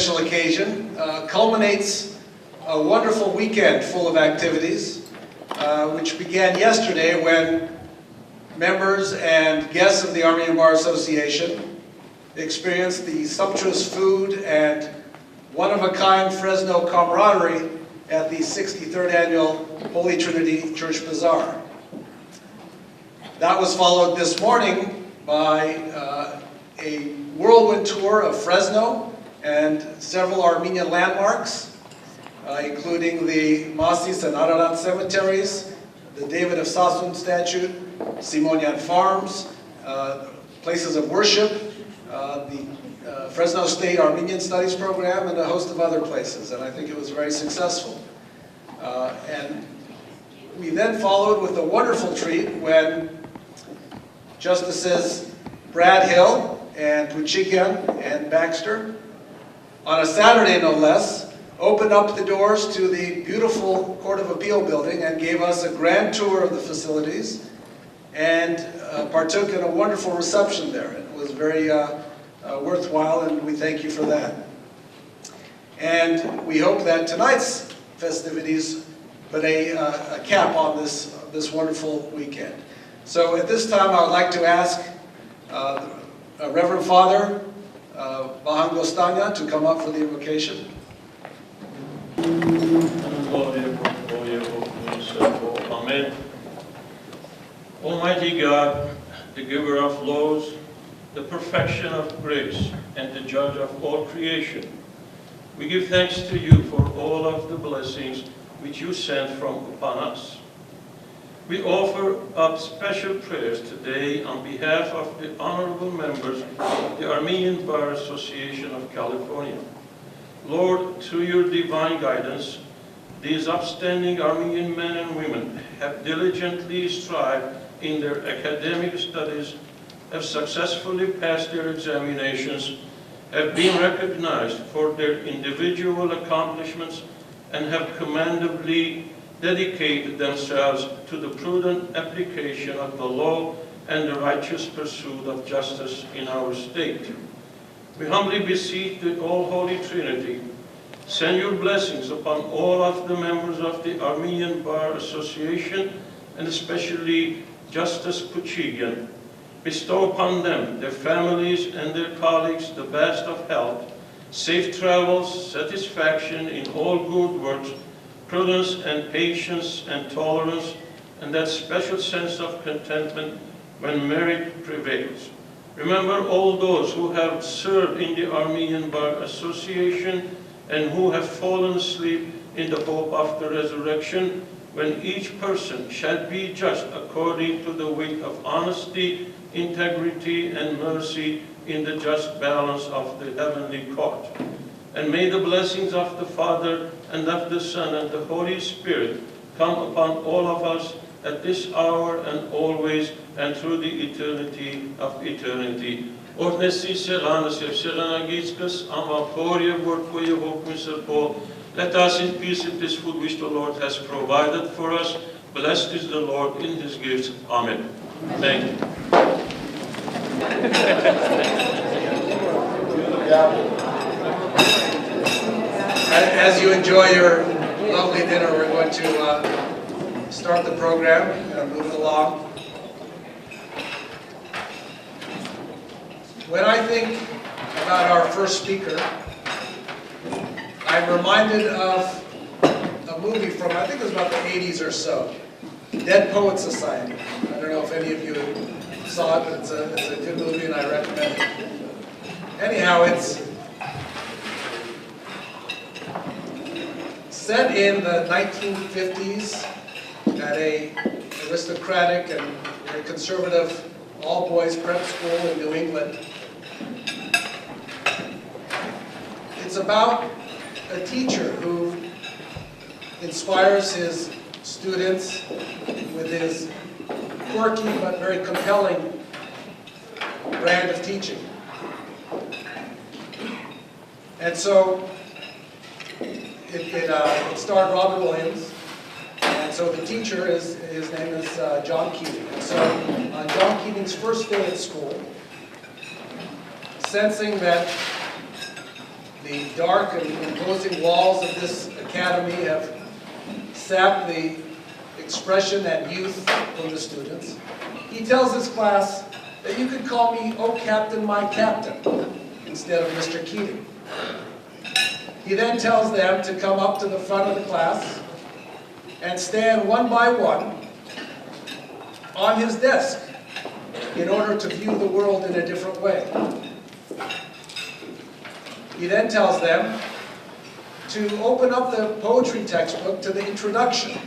special occasion culminates a wonderful weekend full of activities, which began yesterday when members and guests of the Armenian Bar Association experienced the sumptuous food and one-of-a-kind Fresno camaraderie at the 63rd Annual Holy Trinity Church Bazaar. That was followed this morning by a whirlwind tour of Fresno and several Armenian landmarks, including the Masis and Ararat cemeteries, the David of Sassoon statue, Simonian Farms, places of worship, the Fresno State Armenian Studies program, and a host of other places, and I think it was very successful. And we then followed with a wonderful treat when Justices Brad Hill and Poochigian and Baxter, on a Saturday no less, opened up the doors to the beautiful Court of Appeal building and gave us a grand tour of the facilities and partook in a wonderful reception there. It was very worthwhile, and we thank you for that. And we hope that tonight's festivities put a cap on this wonderful weekend. So at this time, I would like to ask Reverend Father Vahan Gostanya to come up for the invocation. Amen. Almighty God, the giver of laws, the perfection of grace, and the judge of all creation, we give thanks to you for all of the blessings which you sent from upon us. We offer up special prayers today on behalf of the honorable members of the Armenian Bar Association of California. Lord, through your divine guidance, these upstanding Armenian men and women have diligently strived in their academic studies, have successfully passed their examinations, have been recognized for their individual accomplishments, and have commendably dedicated themselves to the prudent application of the law and the righteous pursuit of justice in our state. We humbly beseech the All-Holy Trinity, send your blessings upon all of the members of the Armenian Bar Association, and especially Justice Poochigian. Bestow upon them, their families, and their colleagues the best of health, safe travels, satisfaction in all good works, prudence and patience and tolerance, and that special sense of contentment when merit prevails. Remember all those who have served in the Armenian Bar Association and who have fallen asleep in the hope of the resurrection, when each person shall be judged according to the weight of honesty, integrity, and mercy in the just balance of the heavenly court. And may the blessings of the Father, and of the Son, and the Holy Spirit come upon all of us at this hour and always, and through the eternity of eternity. Let us in peace eat this food which the Lord has provided for us. Blessed is the Lord in his gifts. Amen. Thank you. As you enjoy your lovely dinner, we're going to start the program and move it along. When I think about our first speaker, I'm reminded of a movie from, I think it was about the 80s or so, Dead Poets Society. I don't know if any of you saw it, but it's a good movie and I recommend it. Anyhow, it's set in the 1950s at a aristocratic and very conservative all-boys prep school in New England. It's about a teacher who inspires his students with his quirky but very compelling brand of teaching. And so it starred Robin Williams, and so the teacher, his name is John Keating. And so on John Keating's first day at school, sensing that The dark and imposing walls of this academy have sapped the expression and youth from the students. He tells his class that you could call me, "Oh, Captain, my Captain," instead of Mr. Keating. He then tells them to come up to the front of the class and stand one by one on his desk in order to view the world in a different way. He then tells them to open up the poetry textbook to the introduction.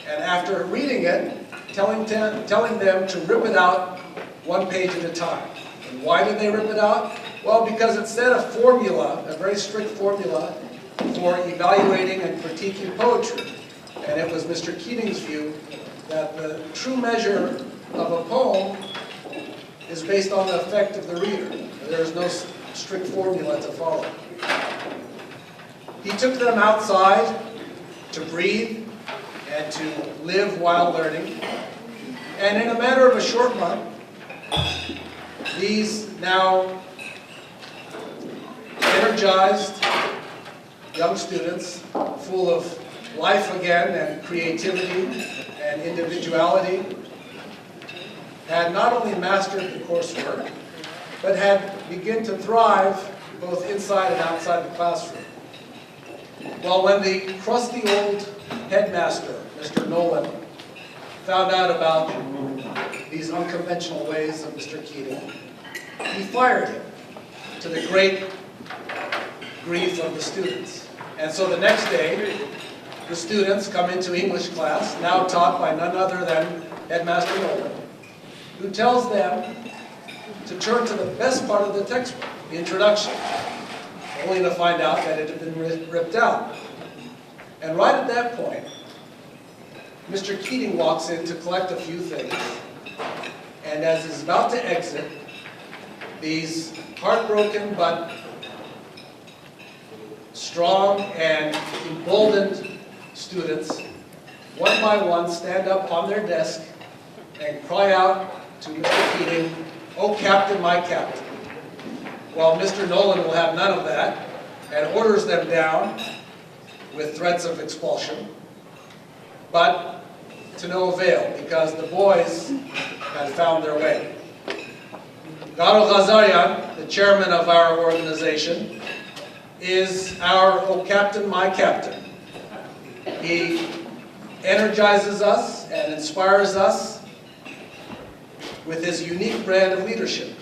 And after reading it, telling them to rip it out one page at a time. And why did they rip it out? Well, because it set a formula, a very strict formula, for evaluating and critiquing poetry. And it was Mr. Keating's view that the true measure of a poem is based on the effect of the reader. There is no strict formula to follow. He took them outside to breathe and to live while learning. And in a matter of a short month, these now energized young students, full of life again and creativity and individuality, had not only mastered the coursework, but had begun to thrive both inside and outside the classroom. Well, when the crusty old headmaster, Mr. Nolan, found out about these unconventional ways of Mr. Keating, he fired him, to the great grief of the students. And so the next day, the students come into English class, now taught by none other than Headmaster Nolan, who tells them to turn to the best part of the textbook, the introduction, only to find out that it had been ripped out. And right at that point, Mr. Keating walks in to collect a few things, and as he's about to exit, these heartbroken but strong and emboldened students, one by one, stand up on their desk and cry out to Mr. Keating, "Oh, Captain, my Captain." While Mr. Nolan will have none of that and orders them down with threats of expulsion, but to no avail, because the boys had found their way. Garo Ghazarian, the chairman of our organization, is our "Oh Captain, my Captain." He energizes us and inspires us with his unique brand of leadership.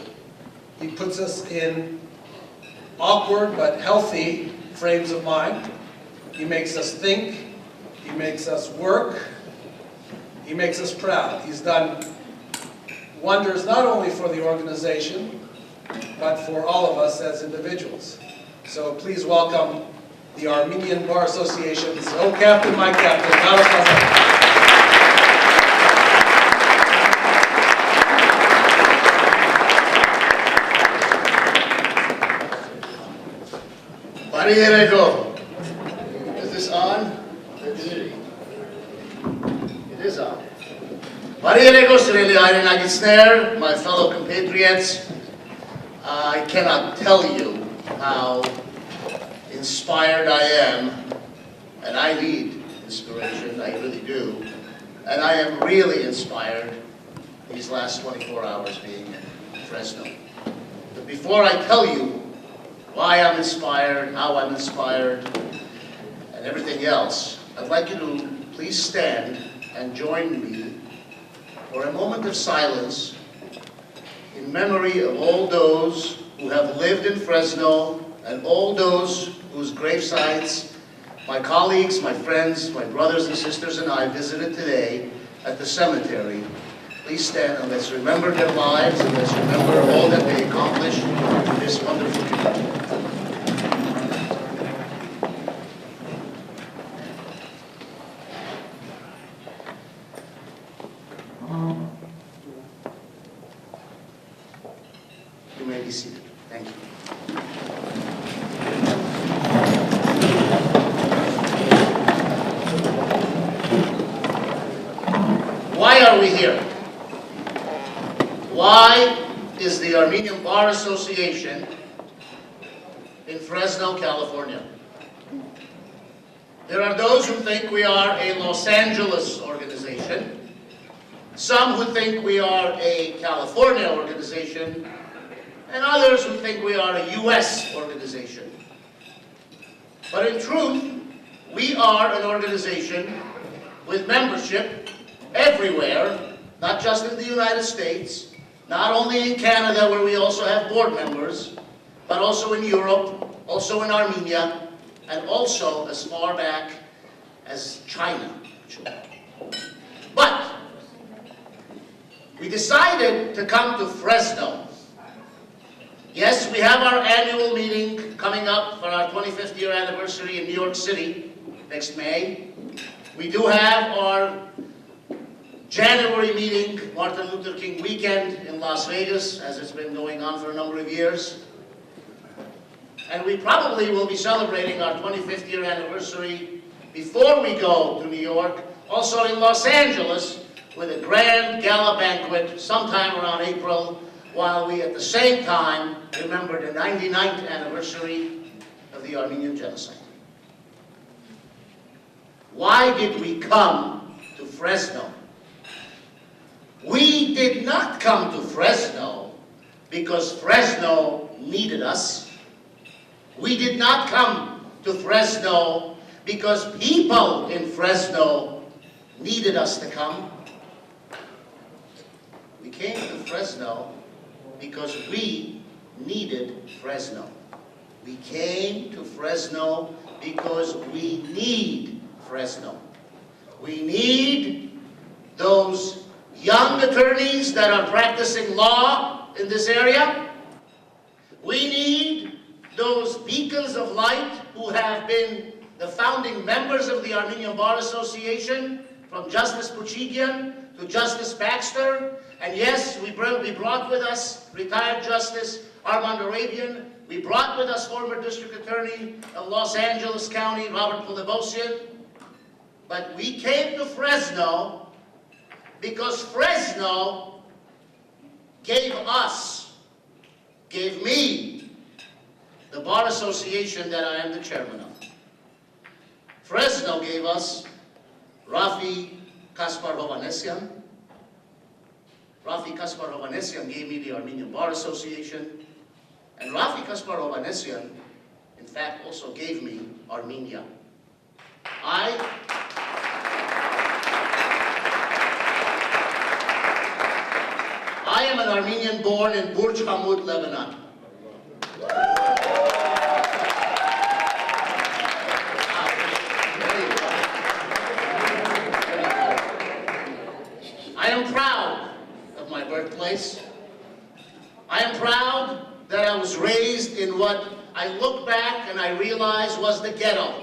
He puts us in awkward but healthy frames of mind. He makes us think. He makes us work. He makes us proud. He's done wonders not only for the organization, but for all of us as individuals. So please welcome the Armenian Bar Association's "Oh Captain, my Captain," Garo Ghazarian. Marielego. Is this on? Let's see. It is on. Marielego, Sreli Arenagitsner, my fellow compatriots, I cannot tell you how inspired I am, and I need inspiration, I really do. And I am really inspired these last 24 hours being in Fresno. But before I tell you why I'm inspired, how I'm inspired, and everything else, I'd like you to please stand and join me for a moment of silence in memory of all those who have lived in Fresno and all those whose gravesites my colleagues, my friends, my brothers and sisters and I visited today at the cemetery. Please stand and let's remember their lives and let's remember all that they accomplished in this wonderful community. You may be seated. Thank you. Why are we here? Why is the Armenian Bar Association in Fresno, California. There are those who think we are a Los Angeles organization, some who think we are a California organization, and others who think we are a U.S. organization. But in truth, we are an organization with membership everywhere, not just in the United States, not only in Canada, where we also have board members, but also in Europe, also in Armenia, and also as far back as China. But we decided to come to Fresno. Yes, we have our annual meeting coming up for our 25th year anniversary in New York City next May. We do have our January meeting, Martin Luther King weekend in Las Vegas, as it's been going on for a number of years. And we probably will be celebrating our 25th year anniversary before we go to New York, also in Los Angeles, with a grand gala banquet sometime around April, while we at the same time remember the 99th anniversary of the Armenian genocide. Why did we come to Fresno? We did not come to Fresno because Fresno needed us. We did not come to Fresno because people in Fresno needed us to come. We came to Fresno because we needed Fresno. We came to Fresno because we need Fresno. We need those young attorneys that are practicing law in this area. We need those beacons of light who have been the founding members of the Armenian Bar Association, from Justice Poochigian to Justice Baxter. And yes, we brought with us retired Justice Armand Arabian. We brought with us former District Attorney of Los Angeles County, Robert Polibosian. But we came to Fresno because Fresno gave us, gave me, the Bar Association that I am the chairman of. Fresno gave us Rafi Kaspar Hovanesyan. Rafi Kaspar Hovanesyan gave me the Armenian Bar Association. And Rafi Kaspar Hovanesyan, in fact, also gave me Armenia. I am an Armenian born in Burj Hamud, Lebanon. I am proud of my birthplace. I am proud that I was raised in what I look back and I realize was the ghetto.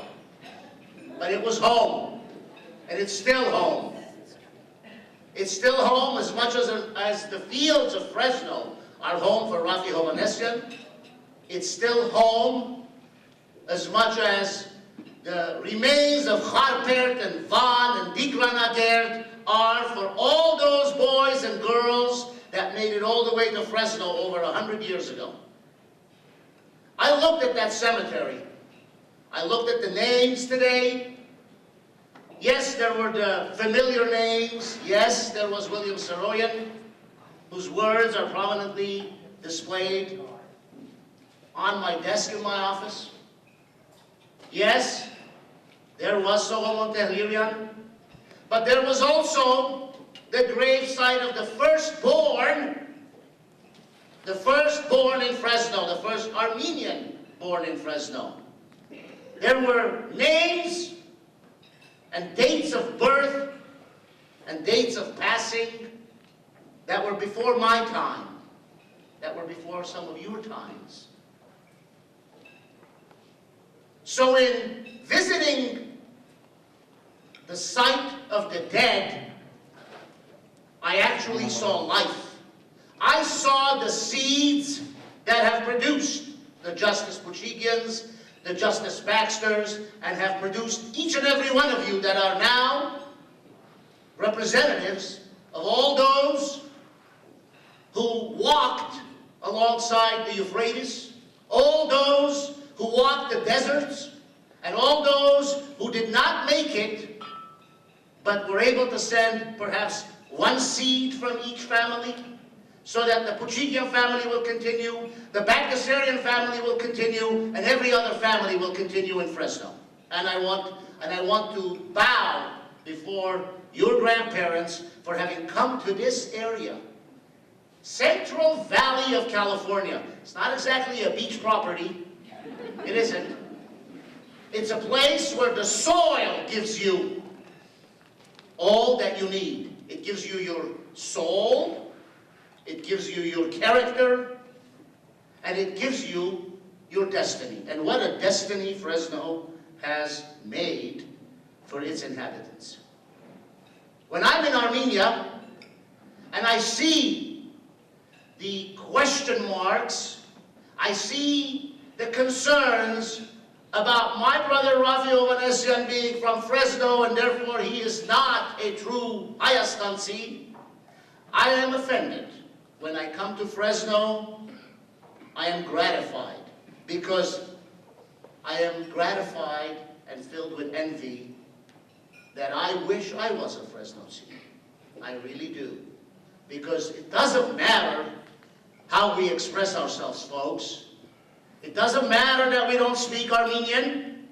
But it was home, and it's still home. It's still home as much as the fields of Fresno are home for Rafi Hovanesyan. It's still home as much as the remains of Harpert and Van and Digranagert are for all those boys and girls that made it all the way to Fresno over 100 years ago. I looked at that cemetery. I looked at the names today. Yes, there were the familiar names. Yes, there was William Saroyan, whose words are prominently displayed on my desk in my office. Yes, there was Solomon Tehlirian, but there was also the gravesite of the firstborn in Fresno, the first Armenian born in Fresno. There were names and dates of birth and dates of passing that were before my time, that were before some of your times. So in visiting the site of the dead, I actually saw life. I saw the seeds that have produced the Justice Poochigians, the Justice Baxters, and have produced each and every one of you that are now representatives of all those who walked alongside the Euphrates, all those who walked the deserts, and all those who did not make it, but were able to send perhaps one seed from each family, so that the Poochigian family will continue, the Baptistarian family will continue, and every other family will continue in Fresno. And I want to bow before your grandparents for having come to this area. Central Valley of California. It's not exactly a beach property. It isn't. It's a place where the soil gives you all that you need. It gives you your soul, it gives you your character, and it gives you your destiny. And what a destiny Fresno has made for its inhabitants. When I'm in Armenia and I see the question marks, I see the concerns about my brother Rafi Ovanesyan being from Fresno and therefore he is not a true Ayastansi, I am offended. When I come to Fresno, I am gratified, because I am gratified and filled with envy that I wish I was a Fresno-Seed. I really do. Because it doesn't matter how we express ourselves, folks. It doesn't matter that we don't speak Armenian.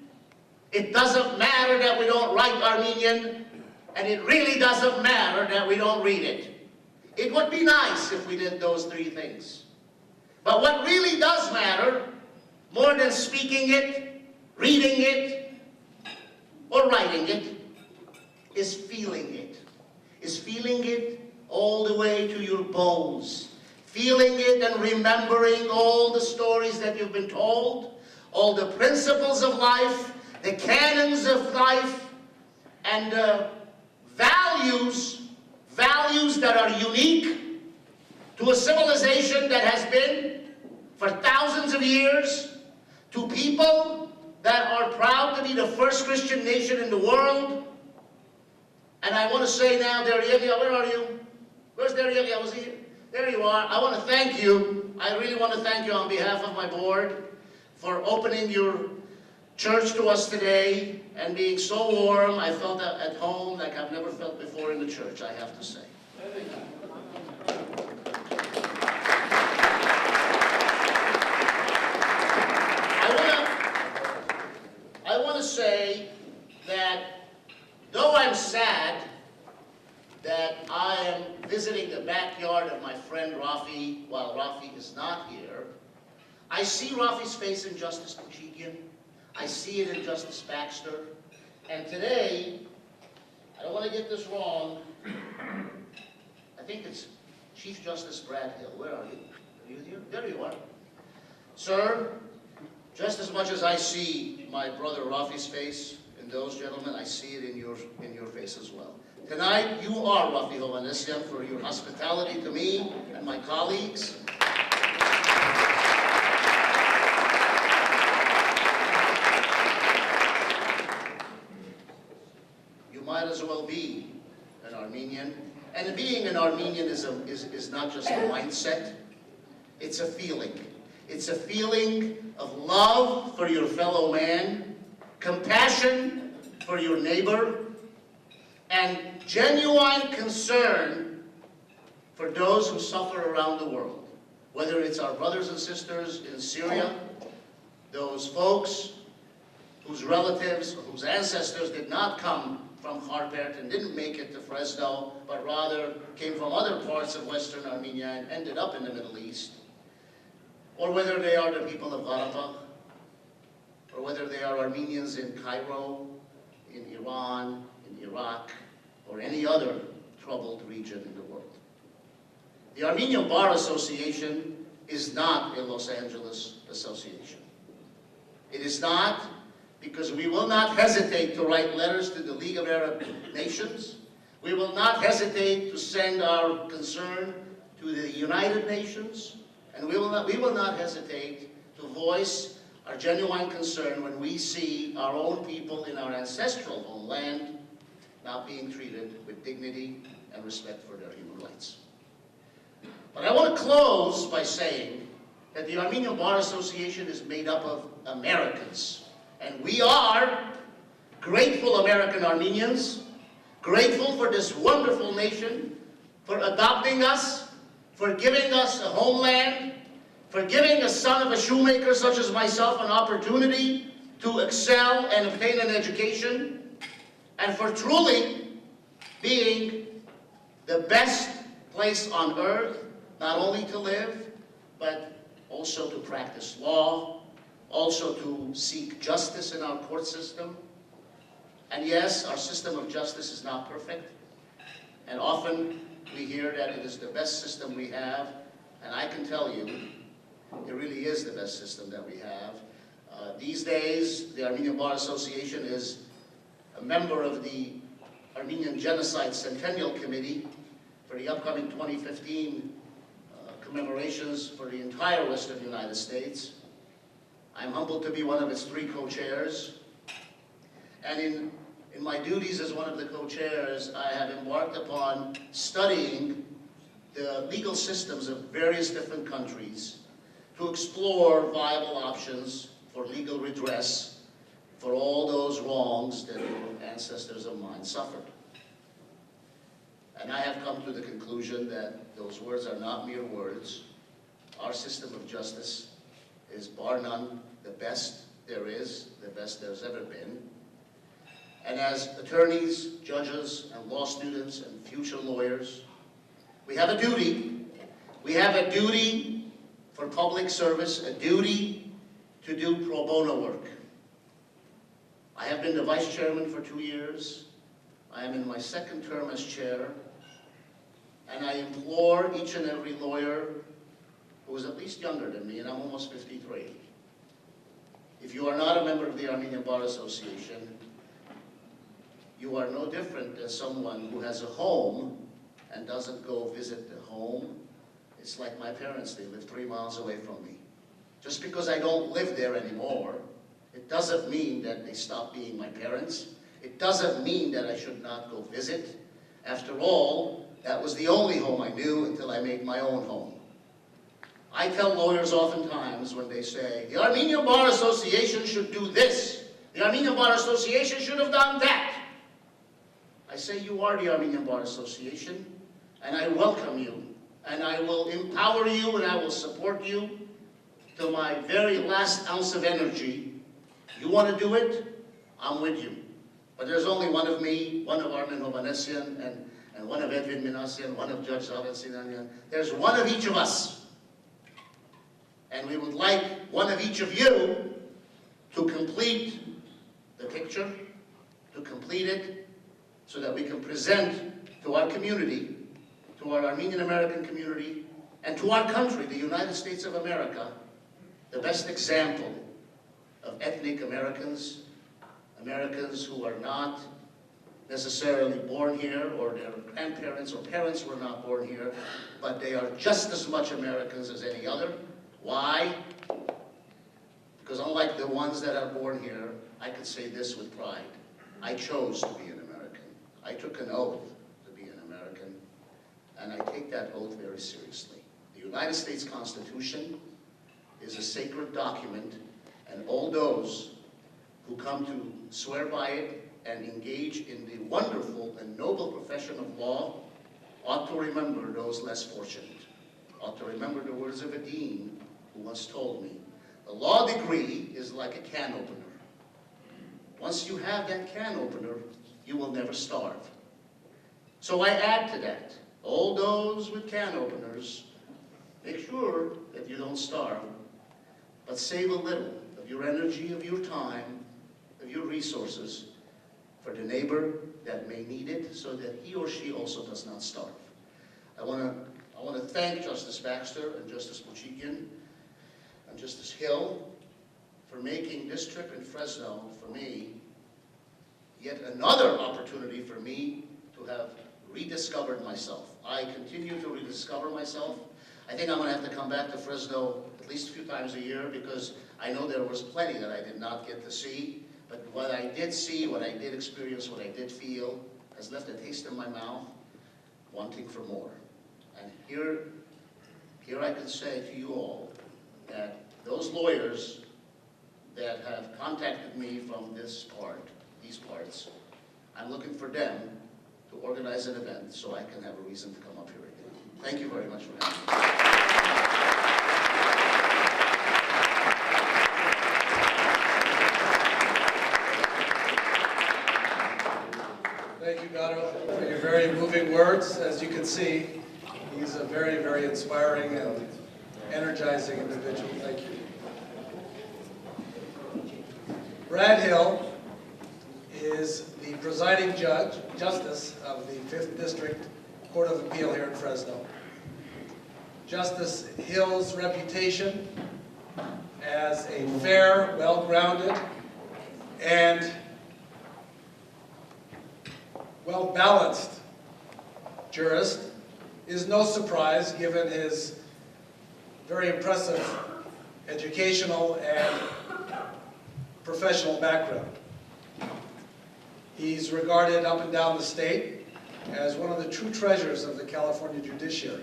It doesn't matter that we don't write Armenian. And it really doesn't matter that we don't read it. It would be nice if we did those three things. But what really does matter, more than speaking it, reading it, or writing it, is feeling it. Is feeling it all the way to your bones. Feeling it and remembering all the stories that you've been told, all the principles of life, the canons of life, and values that are unique to a civilization that has been for thousands of years, to people that are proud to be the first Christian nation in the world. And I want to say now, Dariega, where are you? Where's Dariega? Was he here? There you are. I want to thank you. I really want to thank you on behalf of my board for opening your church to us today and being so warm. I felt at home like I've never felt before in the church, I have to say. I want to say that though I'm sad that I am visiting the backyard of my friend Rafi while Rafi is not here, I see Rafi's face in Justice Poochigian. I see it in Justice Baxter. And today, I don't want to get this wrong, I think it's Chief Justice Brad Hill. Where are you? Are you here? There you are. Sir, just as much as I see my brother Rafi's face in those gentlemen, I see it in your face as well. Tonight, you are Rafi Ovanesyan for your hospitality to me and my colleagues. You might as well be an Armenian. And being an Armenian is not just a mindset, it's a feeling. It's a feeling of love for your fellow man, compassion for your neighbor, and genuine concern for those who suffer around the world. Whether it's our brothers and sisters in Syria, those folks whose relatives, whose ancestors did not come from Harpert and didn't make it to Fresno, but rather came from other parts of Western Armenia and ended up in the Middle East, or whether they are the people of Qarabakh, or whether they are Armenians in Cairo, in Iran, in Iraq, or any other troubled region in the world. The Armenian Bar Association is not a Los Angeles association. It is not, because we will not hesitate to write letters to the League of Arab Nations. We will not hesitate to send our concern to the United Nations. And we will not hesitate to voice our genuine concern when we see our own people in our ancestral homeland not being treated with dignity and respect for their human rights. But I want to close by saying that the Armenian Bar Association is made up of Americans. And we are grateful American Armenians, grateful for this wonderful nation, for adopting us, for giving us a homeland, for giving a son of a shoemaker such as myself an opportunity to excel and obtain an education, and for truly being the best place on earth, not only to live, but also to practice law, also to seek justice in our court system. And yes, our system of justice is not perfect, and often we hear that it is the best system we have, and I can tell you, it really is the best system that we have. These days, the Armenian Bar Association is a member of the Armenian Genocide Centennial Committee for the upcoming 2015 commemorations for the entire Western United States. I'm humbled to be one of its 3 co-chairs. And in my duties as one of the co-chairs, I have embarked upon studying the legal systems of various different countries to explore viable options for legal redress for all those wrongs that ancestors of mine suffered. And I have come to the conclusion that those words are not mere words. Our system of justice is bar none the best there is, the best there's ever been. And as attorneys, judges, and law students, and future lawyers, we have a duty. We have a duty for public service, a duty to do pro bono work. I have been the vice chairman for 2 years. I am in my 2nd term as chair. And I implore each and every lawyer who is at least younger than me, and I'm almost 53. If you are not a member of the Armenian Bar Association, you are no different than someone who has a home and doesn't go visit the home. It's like my parents, they live 3 miles away from me. Just because I don't live there anymore, it doesn't mean that they stop being my parents. It doesn't mean that I should not go visit. After all, that was the only home I knew until I made my own home. I tell lawyers oftentimes when they say, the Armenian Bar Association should do this, the Armenian Bar Association should have done that. I say, you are the Armenian Bar Association, and I welcome you, and I will empower you, and I will support you to my very last ounce of energy. You want to do it? I'm with you. But there's only one of me, one of Armen Hovanessian, and one of Edwin Minassian, one of Judge Zavet Sinanian. There's one of each of us. And we would like one of each of you to complete the picture, to complete it, so that we can present to our community, to our Armenian American community, and to our country, the United States of America, the best example of ethnic Americans, Americans who are not necessarily born here, or their grandparents or parents were not born here, but they are just as much Americans as any other. Why? Because unlike the ones that are born here, I could say this with pride. I chose to be an American. I took an oath to be an American, and I take that oath very seriously. The United States Constitution is a sacred document, and all those who come to swear by it and engage in the wonderful and noble profession of law ought to remember those less fortunate, ought to remember the words of a dean who once told me, the law degree is like a can opener. Once you have that can opener, you will never starve. So I add to that, all those with can openers, make sure that you don't starve, but save a little of your energy, of your time, of your resources for the neighbor that may need it, so that he or she also does not starve. I want to thank Justice Baxter and Justice Poochigian and Justice Hill for making this trip in Fresno, for me, yet another opportunity for me to have rediscovered myself. I continue to rediscover myself. I think I'm going to have to come back to Fresno at least a few times a year, because I know there was plenty that I did not get to see. But what I did see, what I did experience, what I did feel, has left a taste in my mouth, wanting for more. And here I can say to you all, that those lawyers that have contacted me from these parts, I'm looking for them to organize an event so I can have a reason to come up here again. Thank you very much for having me. Thank you, Gato, for your very moving words. As you can see, he's a very, very inspiring and energizing individual. Thank you. Brad Hill is the presiding justice of the 5th District Court of Appeal here in Fresno. Justice Hill's reputation as a fair, well-grounded, and well-balanced jurist is no surprise given his very impressive educational and professional background. He's regarded up and down the state as one of the true treasures of the California judiciary.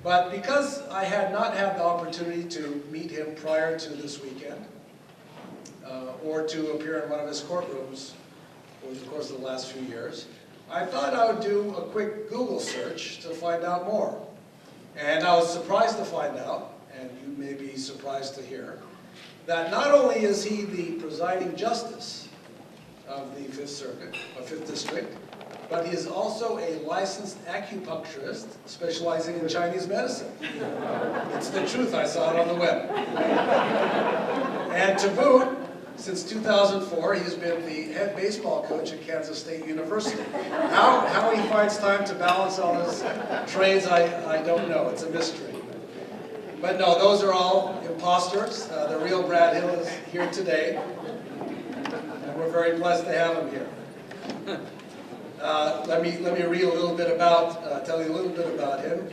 But because I had not had the opportunity to meet him prior to this weekend, or to appear in one of his courtrooms over the course of the last few years, I thought I would do a quick Google search to find out more. And I was surprised to find out, and you may be surprised to hear, that not only is he the presiding justice of the 5th District, but he is also a licensed acupuncturist specializing in Chinese medicine. It's the truth, I saw it on the web. And to boot, since 2004, he's been the head baseball coach at Kansas State University. How he finds time to balance all his trades, I don't know. It's a mystery. But no, those are all imposters. The real Brad Hill is here today, and we're very blessed to have him here. Let me read a little bit about, tell you a little bit about him.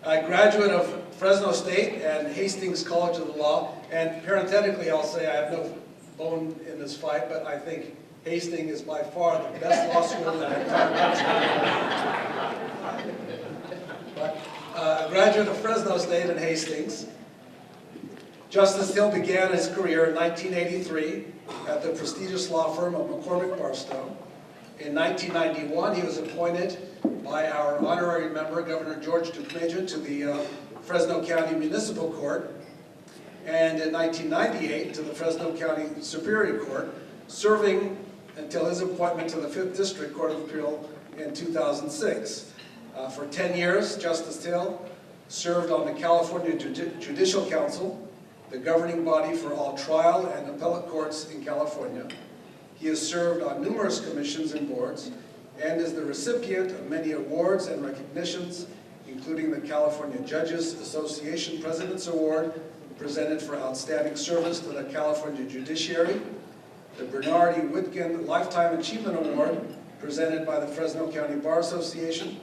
A graduate of Fresno State and Hastings College of the Law, and parenthetically I'll say I have no bone in this fight, but I think Hastings is by far the best law school in the entire country. But a graduate of Fresno State and Hastings, Justice Hill began his career in 1983 at the prestigious law firm of McCormick Barstow. In 1991, he was appointed by our honorary member, Governor George Dukmajian, to the Fresno County Municipal Court, and in 1998 to the Fresno County Superior Court, serving until his appointment to the 5th District Court of Appeal in 2006. For 10 years, Justice Hill served on the California Judicial Council, the governing body for all trial and appellate courts in California. He has served on numerous commissions and boards and is the recipient of many awards and recognitions, including the California Judges Association President's Award, presented for outstanding service to the California judiciary, the Bernard E. Whitkin Lifetime Achievement Award, presented by the Fresno County Bar Association,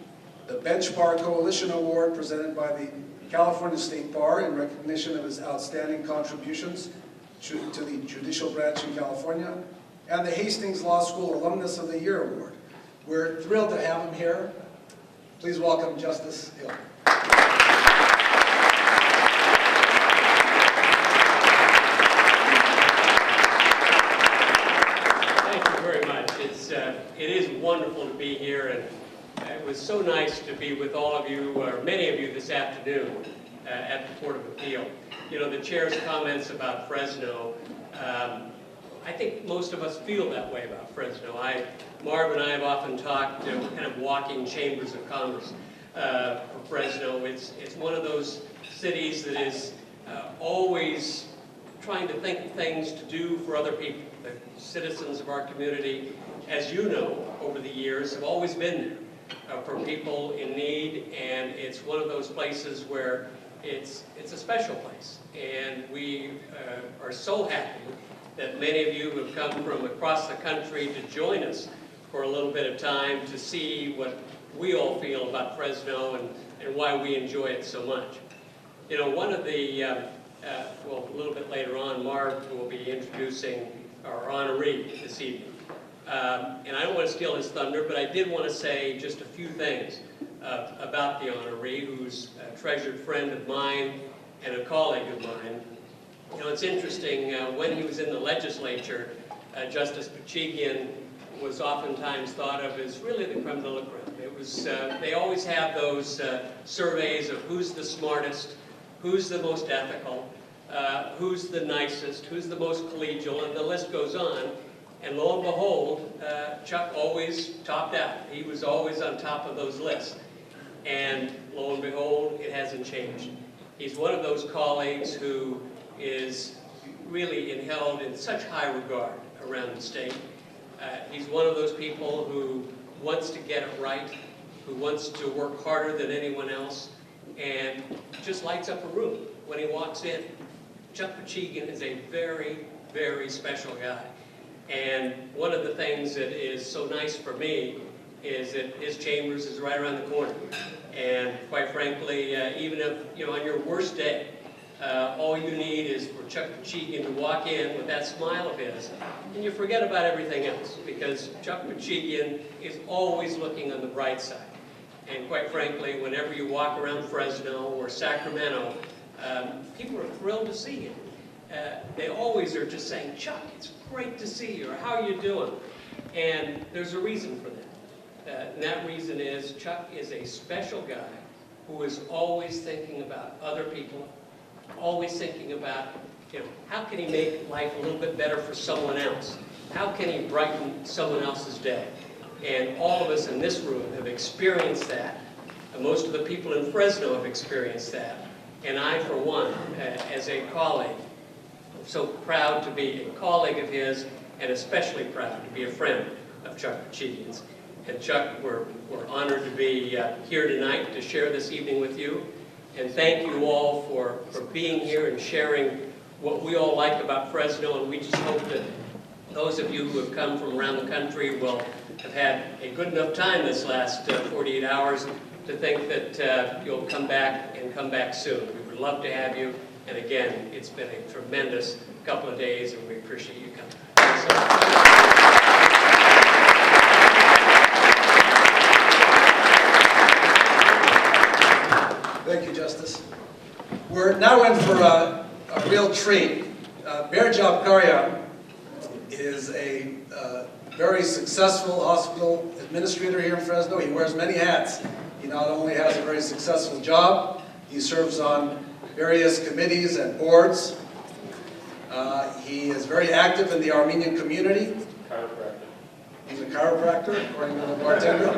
the Bench Bar Coalition Award, presented by the California State Bar in recognition of his outstanding contributions to the judicial branch in California, and the Hastings Law School Alumnus of the Year Award. We're thrilled to have him here. Please welcome Justice Hill. Thank you very much. It is wonderful to be here, and it was so nice to be with all of you, or many of you this afternoon at the Court of Appeal. You know, the chair's comments about Fresno, I think most of us feel that way about Fresno. Marv and I have often talked, we're kind of walking chambers of commerce for Fresno. It's one of those cities that is always trying to think of things to do for other people. The citizens of our community, as you know, over the years, have always been there for people in need, and it's one of those places where it's a special place. And we are so happy that many of you have come from across the country to join us for a little bit of time to see what we all feel about Fresno and why we enjoy it so much. You know, one of the, well, a little bit later on, Marv will be introducing our honoree this evening. And I don't want to steal his thunder, but I did want to say just a few things about the honoree, who's a treasured friend of mine and a colleague of mine. You know, it's interesting, when he was in the legislature, Justice Poochigian was oftentimes thought of as really the creme de la creme. It was, they always have those surveys of who's the smartest, who's the most ethical, who's the nicest, who's the most collegial, and the list goes on. And lo and behold, Chuck always topped out. He was always on top of those lists. And lo and behold, it hasn't changed. He's one of those colleagues who is really held in such high regard around the state. He's one of those people who wants to get it right, who wants to work harder than anyone else, and just lights up a room when he walks in. Chuck Poochigian is a very, very special guy. And one of the things that is so nice for me is that his chambers is right around the corner. And quite frankly, even if, you know, on your worst day, all you need is for Chuck Poochigian to walk in with that smile of his, and you forget about everything else, because Chuck Poochigian is always looking on the bright side. And quite frankly, whenever you walk around Fresno or Sacramento, people are thrilled to see him. They always are just saying, Chuck, it's great to see you, or how are you doing? And there's a reason for that. And that reason is Chuck is a special guy who is always thinking about other people, always thinking about, you know, how can he make life a little bit better for someone else? How can he brighten someone else's day? And all of us in this room have experienced that. And most of the people in Fresno have experienced that. And I, for one, as a colleague, am so proud to be a colleague of his, and especially proud to be a friend of Chuck Poochigian's. And Chuck, we're honored to be here tonight to share this evening with you. And thank you all for being here and sharing what we all like about Fresno. And we just hope that those of you who have come from around the country will have had a good enough time this last 48 hours to think that you'll come back and come back soon. We would love to have you. And again, it's been a tremendous couple of days, and we appreciate you coming. Thanks so much. Thank you, Justice. We're now in for a real treat. Berjab Karya is a very successful hospital administrator here in Fresno. He wears many hats. He not only has a very successful job, he serves on various committees and boards. He is very active in the Armenian community. Chiropractor. He's a chiropractor, according to the bartender.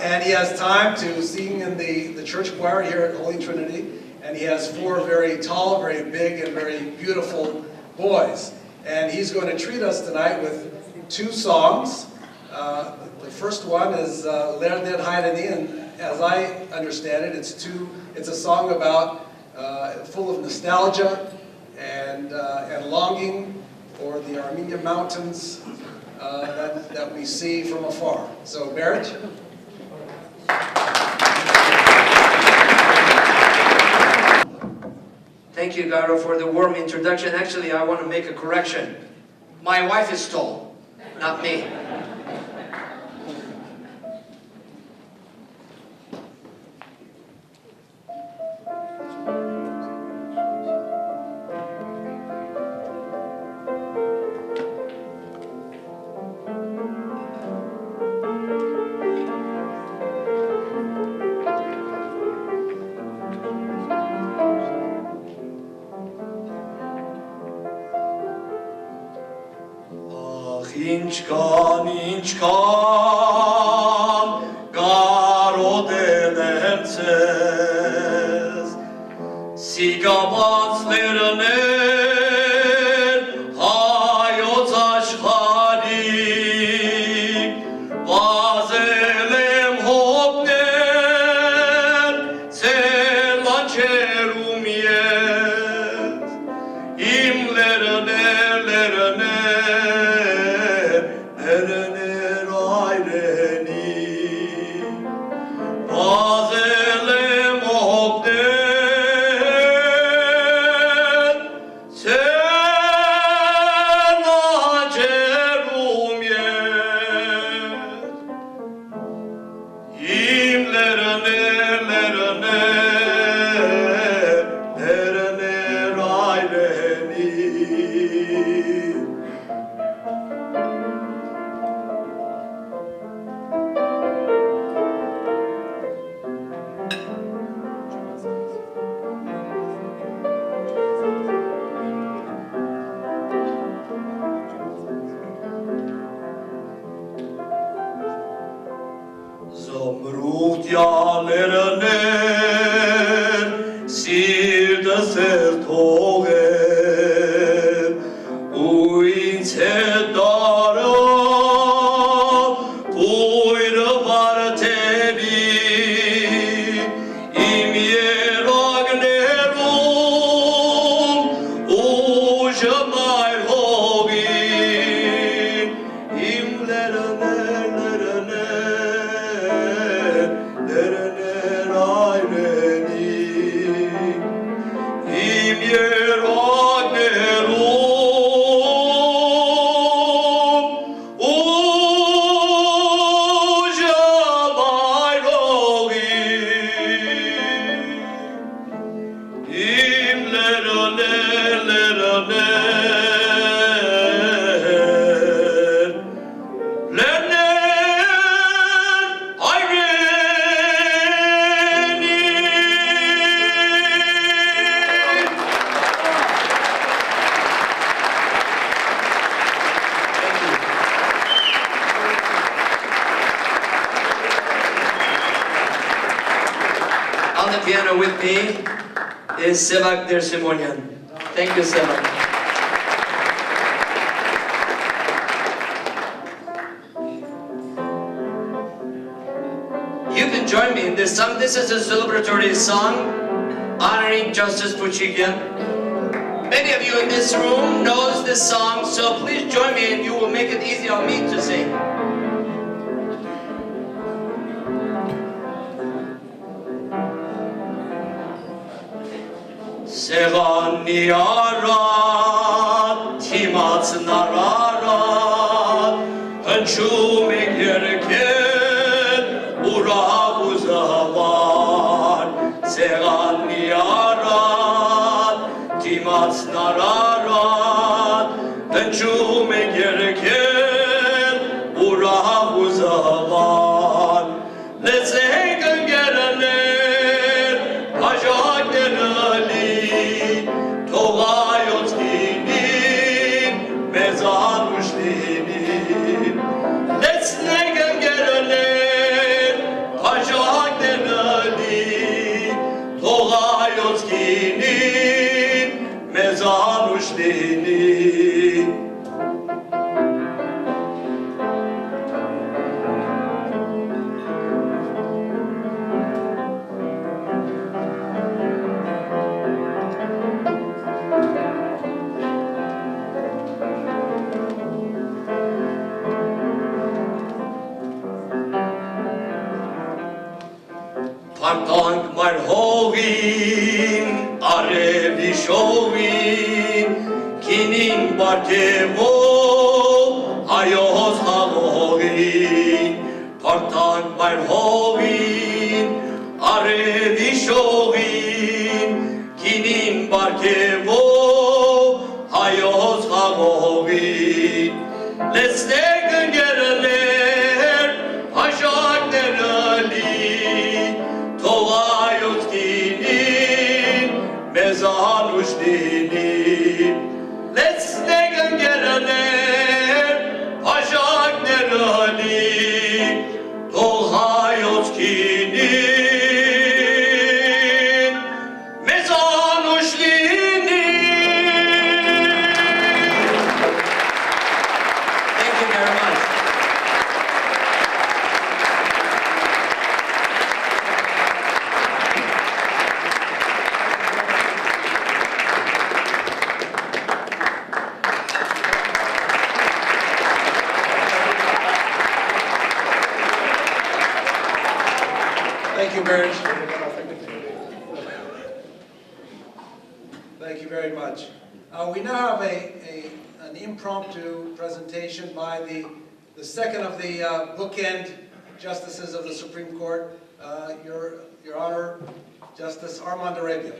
And he has time to sing in the church choir here at Holy Trinity. And he has 4 very tall, very big, and very beautiful boys. And he's going to treat us tonight with 2 songs. The first one is Lernet Hayreni, and as I understand it, it's a song about full of nostalgia and longing for the Armenian mountains that we see from afar. So, Berj. Thank you, Garo, for the warm introduction. Actually, I want to make a correction. My wife is tall, not me. Ինչքան կարոտել եմ ցեզ Սիգաված լերներ հայոց աշխարհիկ Վազել եմ հոգներ ցելանչերում ես Իմ լերներ, լերներ այրենի Վազել եմ հոգներ Yalerner Sirdes Togen Uinse Dara Puira Bartebi Im Yeragnerum Ujamai Hogin Im Lerener Ayreni Im Yeragnerum Ujamai Hogin Im Lerener On the piano with me is Sevak Dersimonian. Thank you, Sevak. You can join me in this song. This is a celebratory song honoring Justice Poochigian. Many of you in this room knows this song, so please join me and you will make it easy on me to sing. Sevani arat, timat nararat, hınçume gerken ura uzavar. Sevani arat, timat nararat, hınçume gerken ura uzavar. Let's hang gelenler, hajak denali, Togayot kinin, mezan uçlinin. Let's negen gelenler, hajak denali, Togayot kinin, mezan uçlinin. Partank mar hovin, arevi shovin, kinin barkevo, ayos halovin. Partank mar hovin, arevi shovin, kinin barkevo, ayos halovin. Let's take a gelenler, hajak derali, Togayot kinin, mezan uçlinin. Let's take a gelenler, hajak derali, Togayot kinin, mezan uçlinin. Thank you very much. Thank you, Bernd. Thank you very much. We now have an impromptu presentation by the second of the bookend justices of the Supreme Court, Your Honor, Justice Armand Arabia.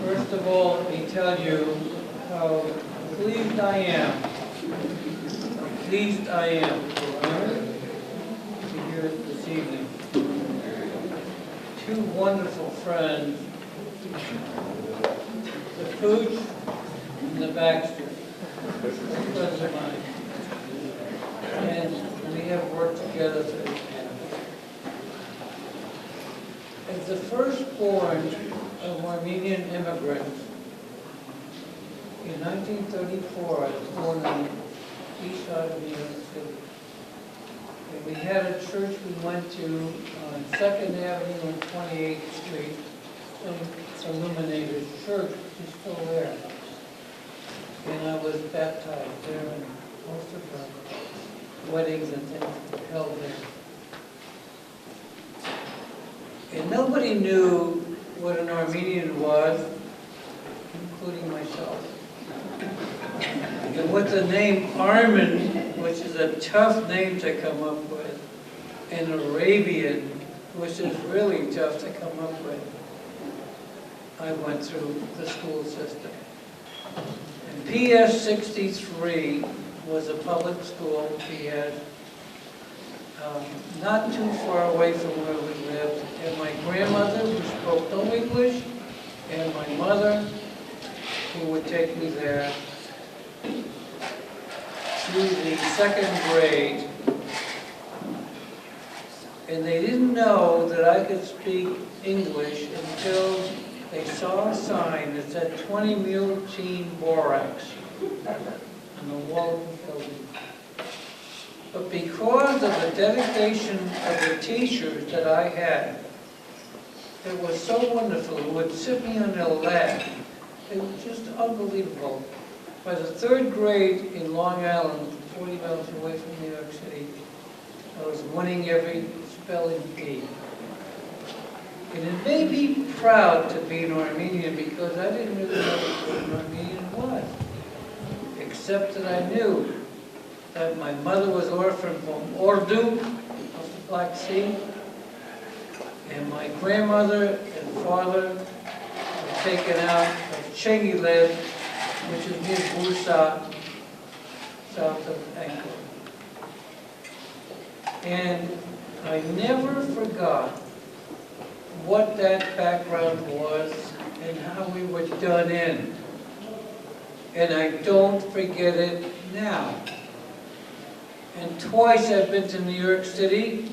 First, of all, let me tell you how pleased I am. How pleased I am to be here this evening. Two wonderful friends, the Pooch and the Baxter, friends of mine. And we have worked together through the past. As the firstborn of Armenian immigrants, in 1934, I was born on the east side of New York City. And we had a church we went to on 2nd Avenue and 28th Street, some Illuminated Church, which is still there. And I was baptized there, and most of the weddings and things were held there. And nobody knew what an Armenian was, including myself. And what the name Armen, which is a tough name to come up with, and Arabian, which is really tough to come up with. I went through the school system. And PS 63 was a public school, PS, not too far away from where we lived. And my grandmother, who spoke no English, and my mother, who would take me there through the 2nd grade. And they didn't know that I could speak English until they saw a sign that said 20 Multeen Borax on the wall of the building. But because of the dedication of the teachers that I had, it was so wonderful. It would sit me on their lap. It was just unbelievable. By the 3rd grade in Long Island, 40 miles away from New York City, I was winning every spelling bee. And it made me proud to be an Armenian because I didn't really know what an Armenian was, except that I knew that my mother was orphaned from Ordu of the Black Sea, and my grandmother and father were taken out of Chengiled, which is near Bursa, south of Ankara. And I never forgot what that background was and how we were done in. And I don't forget it now. And twice I've been to New York City,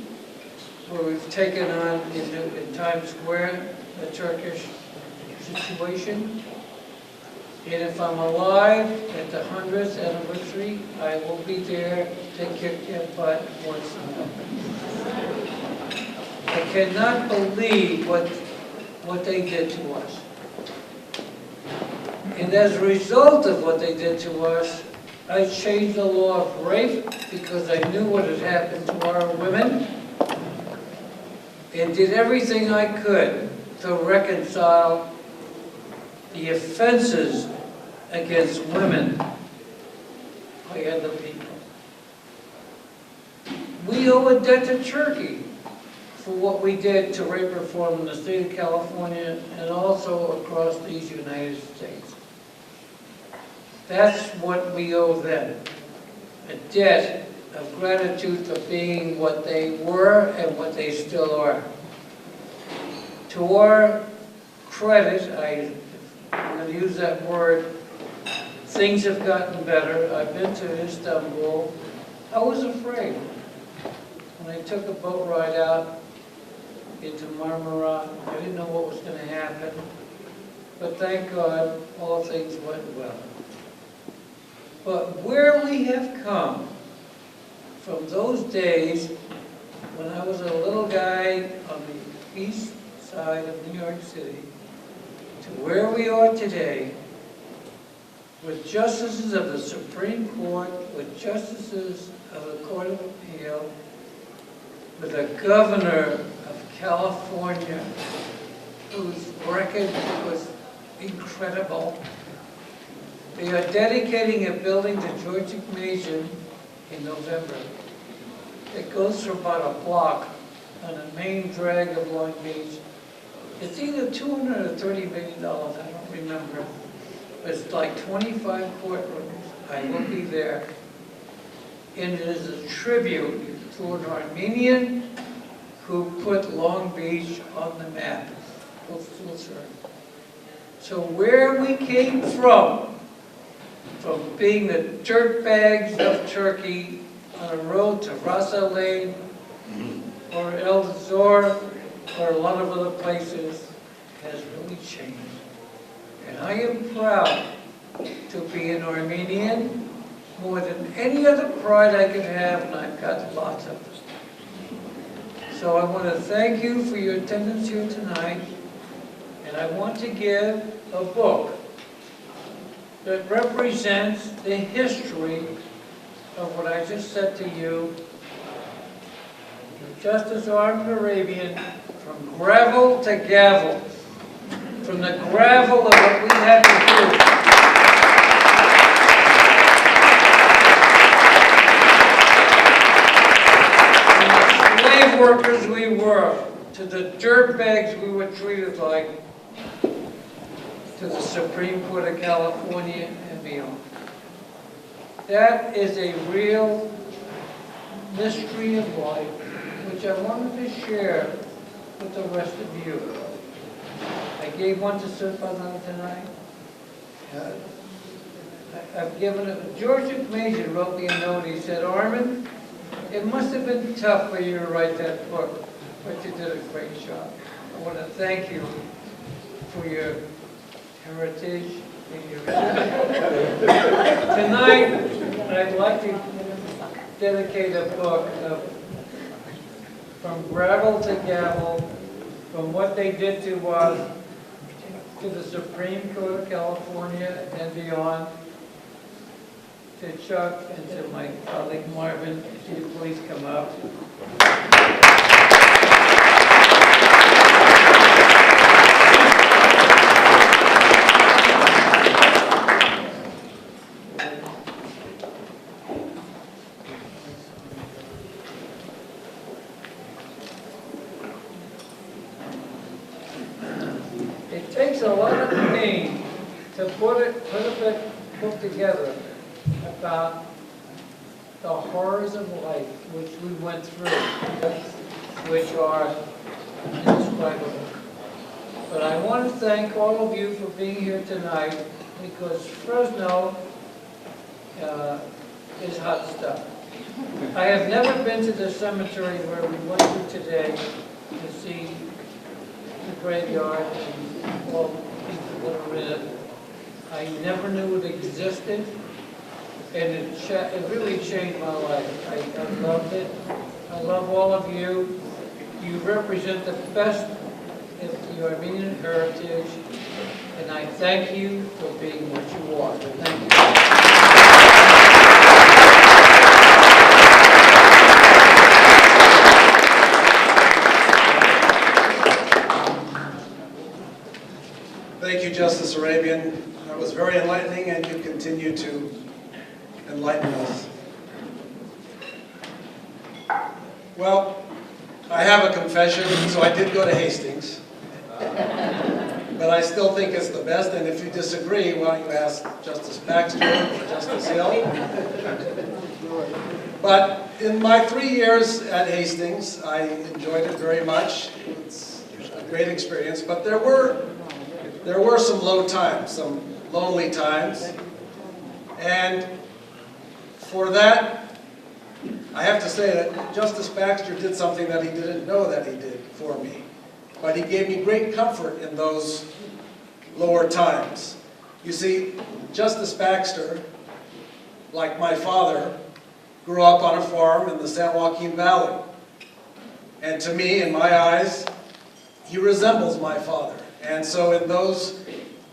where we've taken on in Times Square the Turkish situation. And if I'm alive at the 100th anniversary, I will be there to kick their butt once more. I cannot believe what they did to us. And as a result of what they did to us, I changed the law of rape because I knew what had happened to our women and did everything I could to reconcile the offenses against women by other people. We owe a debt to Turkey for what we did to rape reform in the state of California and also across these United States. That's what we owe them, a debt of gratitude for being what they were and what they still are. To our credit, I'm going to use that word, things have gotten better. I've been to Istanbul. I was afraid when I took a boat ride out into Marmara. I didn't know what was going to happen, but thank God all things went well. But where we have come from those days when I was a little guy on the east side of New York City to where we are today, with justices of the Supreme Court, with justices of the Court of Appeal, with a governor of California whose record was incredible. They are dedicating a building to George McMason in November. It goes for about a block on the main drag of Long Beach. It's either $200 or $30 million, I don't remember. It's like 25 courtrooms. I will be there. And it is a tribute to an Armenian who put Long Beach on the map. So where we came from being the dirtbags of Turkey on a road to Ras Al Ain or El Zor or a lot of other places, has really changed. And I am proud to be an Armenian more than any other pride I could have, and I've got lots of it. So I want to thank you for your attendance here tonight, and I want to give a book that represents the history of what I just said to you. Justice Armenian Arabian, from gravel to gavel, from the gravel of what we had to do. From the slave workers we were, to the dirtbags we were treated like, to the Supreme Court of California and beyond. That is a real mystery of life, which I wanted to share with the rest of you. I gave one to Sirpanam tonight. I've given it. George McMajor wrote me a note. He said, Armin, it must have been tough for you to write that book, but you did a great job. I want to thank you for your heritage and your Tonight, I'd like to dedicate a book of From Gravel to Gavel, from what they did to us, to the Supreme Court of California and beyond, to Chuck and to my colleague Marvin, if you please come up. It takes a lot of pain to put a book together about the horrors of life which we went through, which are indescribable. But I want to thank all of you for being here tonight, because Fresno is hot stuff. I have never been to the cemetery where we went to today to see the graveyard and all the people that are in it. I never knew it existed, and it really changed my life. I loved it. I love all of you. You represent the best of the Armenian heritage, and I thank you for being what you are. Thank you. Thank you, Justice Arabian. That was very enlightening, and you continue to enlighten us. Well, I have a confession, so I did go to Hastings. But I still think it's the best, and if you disagree, why don't you ask Justice Baxter or Justice Hill? But in my 3 years at Hastings, I enjoyed it very much. It's a great experience, but there were some low times, some lonely times, and for that, I have to say that Justice Baxter did something that he didn't know that he did for me, but he gave me great comfort in those lower times. You see, Justice Baxter, like my father, grew up on a farm in the San Joaquin Valley, and to me, in my eyes, he resembles my father. And so in those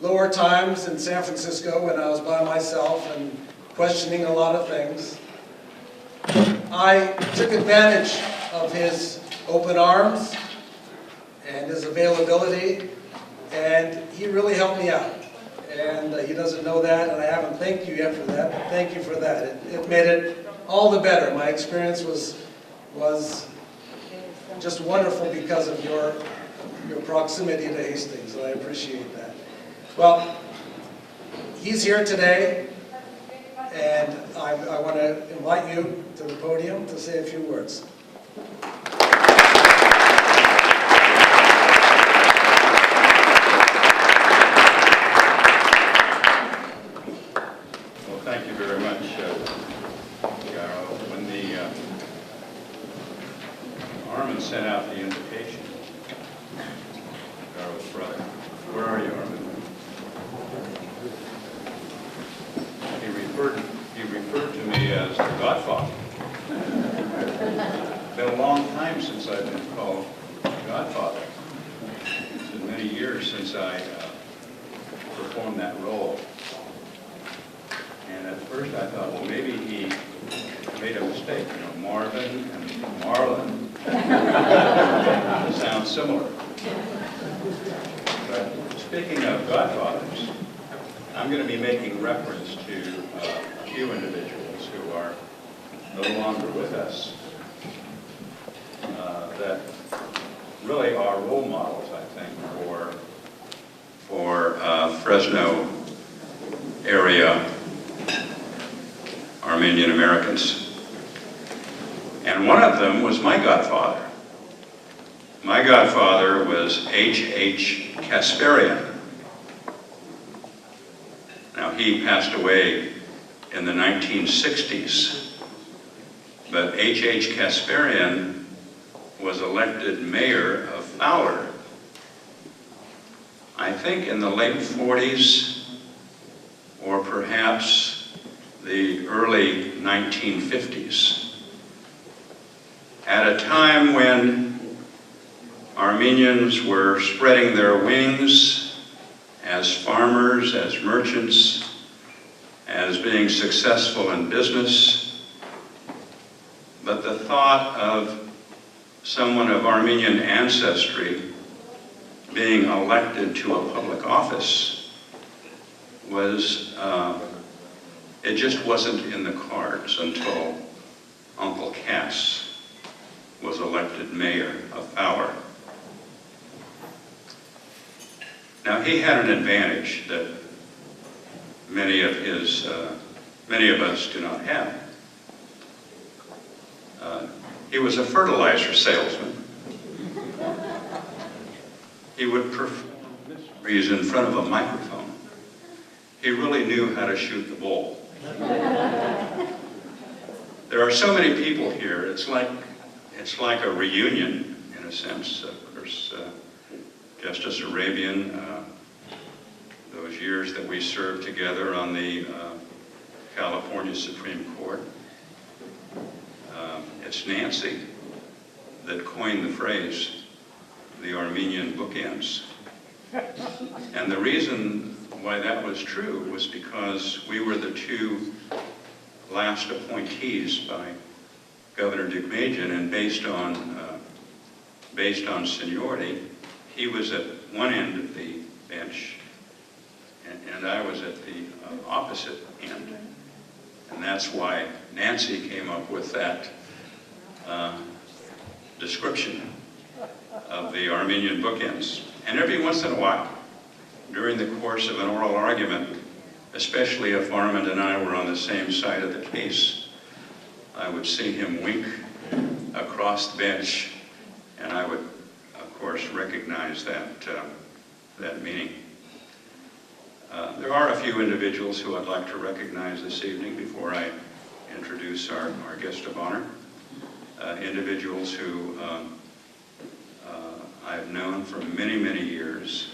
lower times in San Francisco, when I was by myself and questioning a lot of things, I took advantage of his open arms and his availability, and he really helped me out. And he doesn't know that, and I haven't thanked you yet for that, but thank you for that. It made it all the better. My experience was just wonderful because of your your proximity to Hastings, and I appreciate that. Well, he's here today, and I want to invite you to the podium to say a few words. Well, thank you very much, Garo. When the Armin sent out the invitation, Garo's brother, where are you, Armin? He referred to me as the Godfather. It's been a long time since I've been called Godfather. It's been many years since I performed that role. And at first I thought, well, maybe he made a mistake. You know, Marvin and Marlon sound similar. But speaking of Godfathers, I'm going to be making reference to a few individuals who are no longer with us that really are role models, I think, for Fresno area Armenian Americans. And one of them was my godfather. My godfather was H.H. Kasparian. Now, he passed away in the 1960s, but H.H. Kasparian was elected mayor of Fowler, I think in the late 40s, or perhaps the early 1950s, at a time when Armenians were spreading their wings as farmers, as merchants, as being successful in business. But the thought of someone of Armenian ancestry being elected to a public office was, it just wasn't in the cards until Uncle Cass was elected mayor of Fowler. Now, he had an advantage that many of us do not have. He was a fertilizer salesman. He would perform mysteries in front of a microphone. He really knew how to shoot the bull. There are so many people here. It's like a reunion in a sense. Of course, Justice Arabian, those years that we served together on the California Supreme Court. It's Nancy that coined the phrase, the Armenian bookends. And the reason why that was true was because we were the two last appointees by Governor Poochigian, and based on seniority, he was at one end of the bench, and I was at the opposite end. And that's why Nancy came up with that description of the Armenian bookends. And every once in a while, during the course of an oral argument, especially if Armand and I were on the same side of the case, I would see him wink across the bench, and I would, of course, recognize that meaning. There are a few individuals who I'd like to recognize this evening before I introduce our guest of honor. Individuals who I've known for many, many years.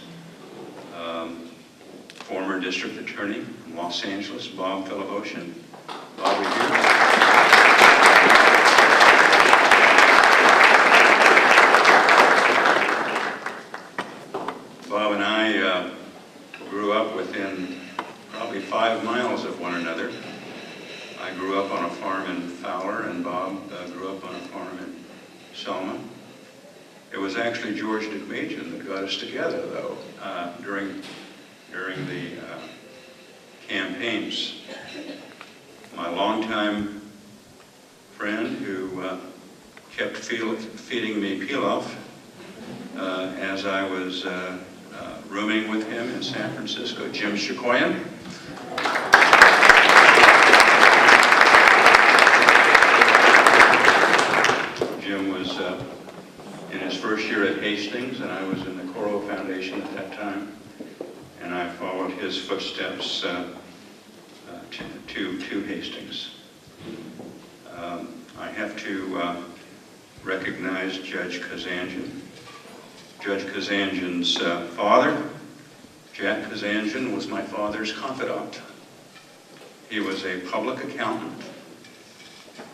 Former district attorney from Los Angeles, Bob Philiboshan. Bob, are you here? Bob and I grew up within probably 5 miles of one another. I grew up on a farm in Fowler, and Bob grew up on a farm in Selma. It was actually George Poochigian that got us together, though, during the campaigns. My longtime friend who kept feeding me pilaf as I was rooming with him in San Francisco, Jim Shikoyan. Jim was in his first year at Hastings, and I was in the Coro Foundation at that time, and I followed his footsteps to Hastings. I have to recognize Judge Kazanjian. Judge Kazanjian's father, Jack Kazanjian, was my father's confidant. He was a public accountant,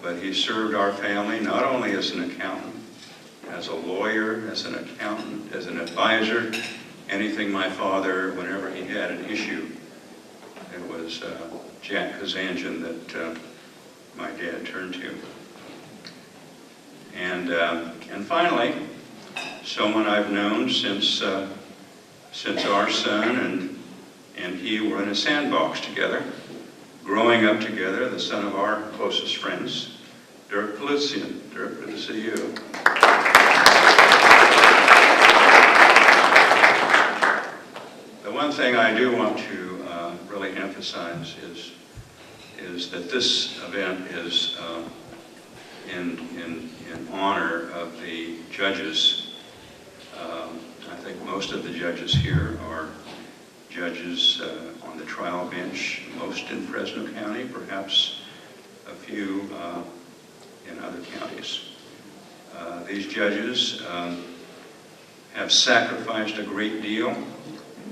but he served our family not only as an accountant, as a lawyer, as an accountant, as an advisor, anything my father, whenever he had an issue, it was Jack Kazanjian that my dad turned to. And finally, someone I've known since our son and he were in a sandbox together, growing up together, the son of our closest friends, Dirk Poochigian. Dirk, good to see you. The one thing I do want to really emphasize is that this event is in honor of the judges. I think most of the judges here are judges on the trial bench, most in Fresno County, perhaps a few in other counties. These judges have sacrificed a great deal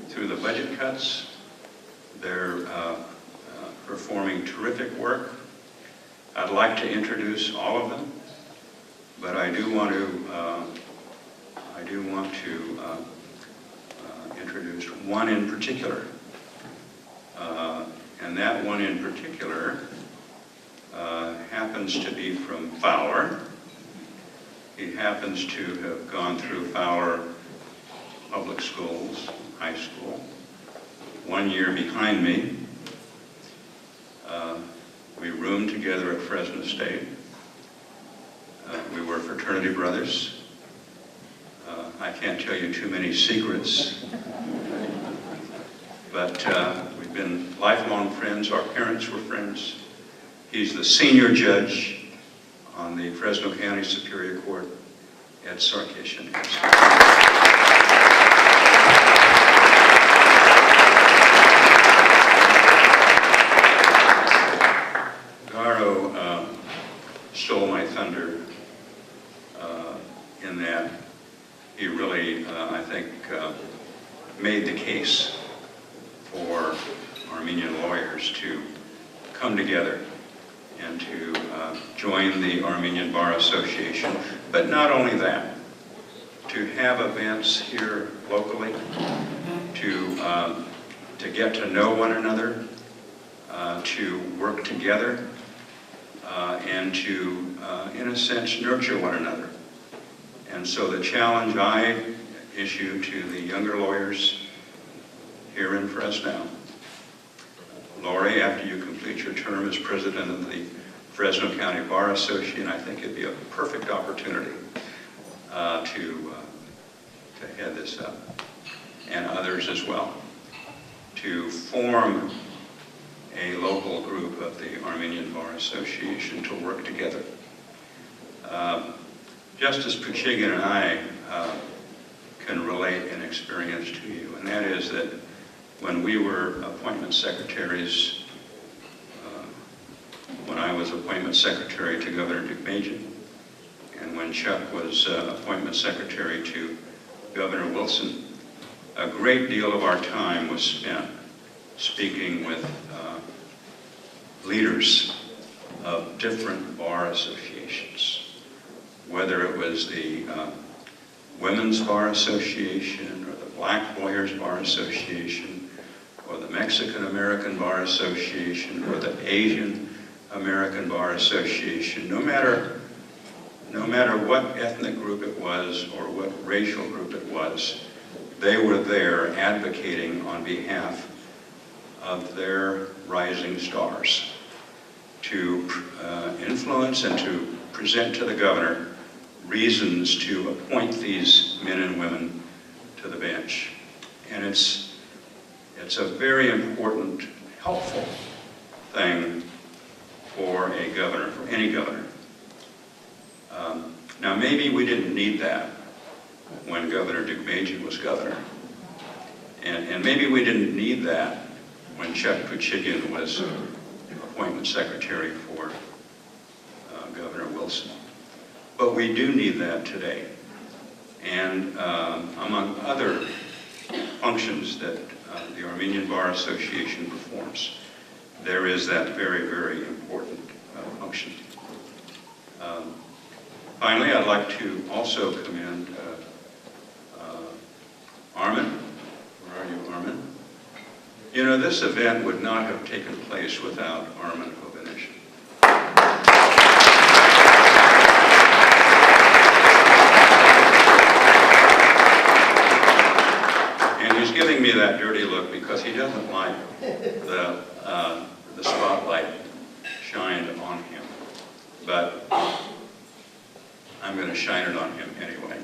through the budget cuts. They're performing terrific work. I'd like to introduce all of them, but I do want to introduce one in particular, and that one in particular happens to be from Fowler. He happens to have gone through Fowler Public Schools, high school, 1 year behind me. We roomed together at Fresno State. We were fraternity brothers. I can't tell you too many secrets, but we've been lifelong friends. Our parents were friends. He's the senior judge on the Fresno County Superior Court at Sarkisian. Garo stole my thunder in that he really, I think, made the case for Armenian lawyers to come together and to join the Armenian Bar Association. But not only that, to have events here locally, to get to know one another, to work together, and to, in a sense, nurture one another. And so the challenge I issue to the younger lawyers here in Fresno, Lori, after you complete your term as president of the Fresno County Bar Association, I think it'd be a perfect opportunity to head this up, and others as well, to form a local group of the Armenian Bar Association to work together. Justice Poochigian and I can relate an experience to you, and that is that when we were appointment secretaries, when I was appointment secretary to Governor Deukmejian, and when Chuck was appointment secretary to Governor Wilson, a great deal of our time was spent speaking with leaders of different bar associations, whether it was the Women's Bar Association or the Black Lawyers Bar Association or the Mexican American Bar Association or the Asian American Bar Association. No matter what ethnic group it was or what racial group it was, they were there advocating on behalf of their rising stars to influence and to present to the governor reasons to appoint these men and women to the bench. And it's a very important, helpful thing for a governor, for any governor. Now maybe we didn't need that when Governor Dukmeji was governor. And maybe we didn't need that when Chuck Poochigian was appointment secretary for Governor Wilson. But we do need that today. And among other functions that the Armenian Bar Association performs, there is that very, very important function. Finally, I'd like to also commend Armin. Where are you, Armin? You know, this event would not have taken place without Armin Hovanesian. And he's giving me that dirty look because he doesn't like the spotlight shined on him. But I'm going to shine it on him anyway.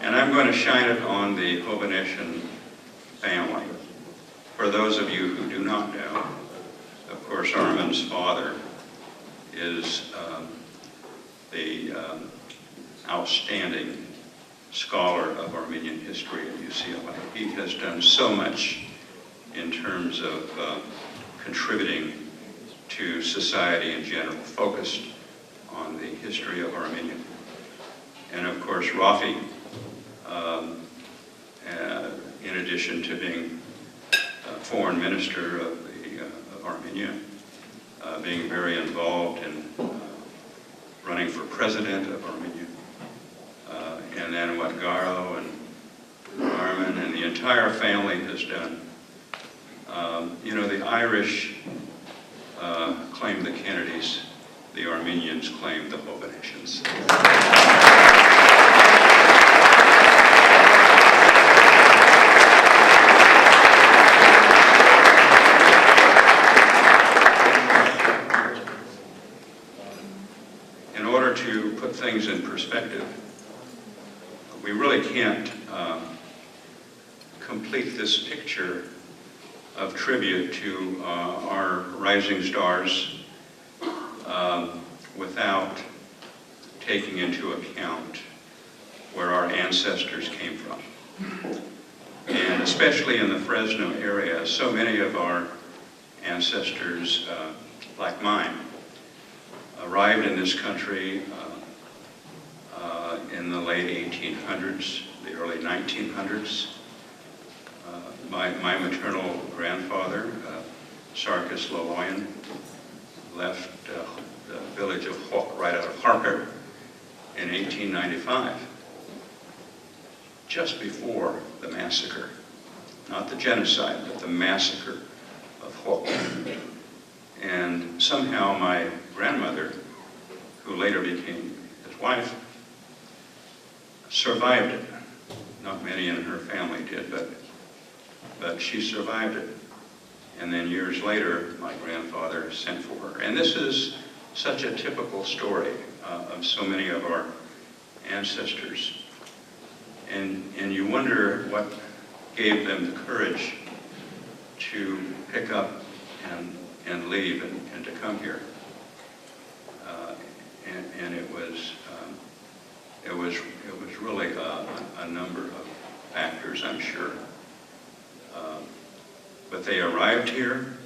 And I'm going to shine it on the Hovanesian family. For those of you who do not know, of course, Armin's father is the outstanding scholar of Armenian history at UCLA. He has done so much in terms of contributing to society in general, focused on the history of Armenia. And of course, Rafi, in addition to being foreign minister of Armenia, being very involved in running for president of Armenia, and then what Garo and Armin and the entire family has done. You know, the Irish claim the Kennedys, the Armenians claim the Hovanesians. In order to put things in perspective, we really can't complete this picture of tribute to our rising stars without taking into account where our ancestors came from. And especially in the Fresno area, so many of our ancestors, like mine, arrived in this country in the late 1800s, the early 1900s. My maternal grandfather, Sarkis Laloyan, left the village of right out of Harker in 1895, just before the massacre, not the genocide, but the massacre of Hok. And somehow my grandmother, who later became his wife, survived it. Not many in her family did, but she survived it. And then years later, my grandfather sent for her. And this is such a typical story of so many of our ancestors. And you wonder what gave them the courage to pick up and leave and to come here. And it was really a number of factors, I'm sure. But they arrived here.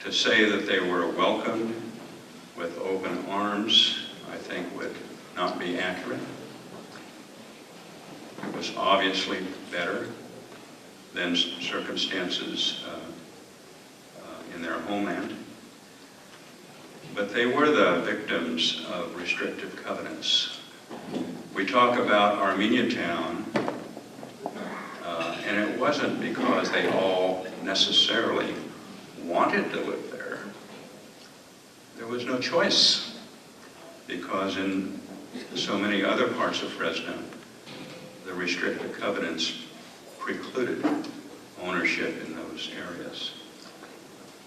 To say that they were welcomed with open arms, I think would not be accurate. It was obviously better than circumstances in their homeland. But they were the victims of restrictive covenants. We talk about Armeniatown, and it wasn't because they all necessarily wanted to live there. There was no choice, because in so many other parts of Fresno, the restrictive covenants precluded ownership in those areas.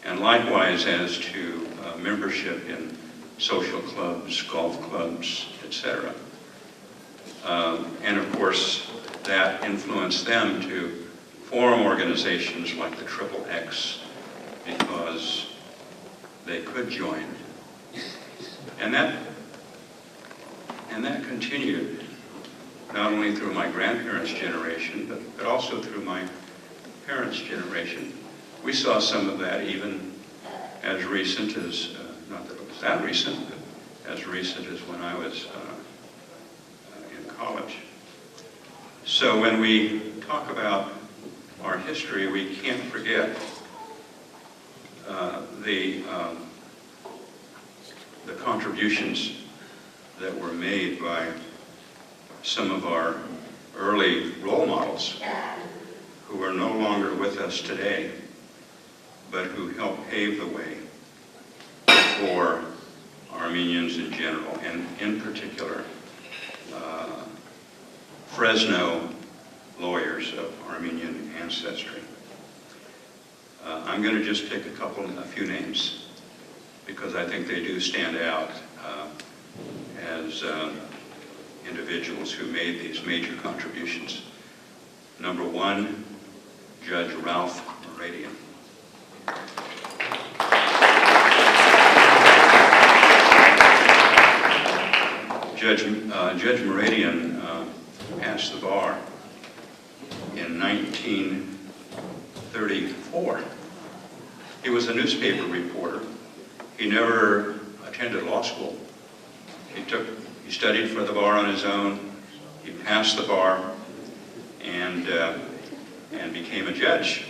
And likewise as to membership in social clubs, golf clubs, etc. And of course, that influenced them to form organizations like the XXX because they could join. And that continued not only through my grandparents' generation, but also through my parents' generation. We saw some of that even as recent as, not that it was that recent, but as recent as when I was in college. So when we talk about our history, we can't forget the contributions that were made by some of our early role models who are no longer with us today, but who helped pave the way for Armenians in general, and in particular, Fresno lawyers of Armenian ancestry. I'm going to just pick a few names, because I think they do stand out as individuals who made these major contributions. Number one, Judge Ralph Moradian. Judge Moradian passed the bar in 1934. He was a newspaper reporter. He never attended law school. He studied for the bar on his own. He passed the bar and became a judge.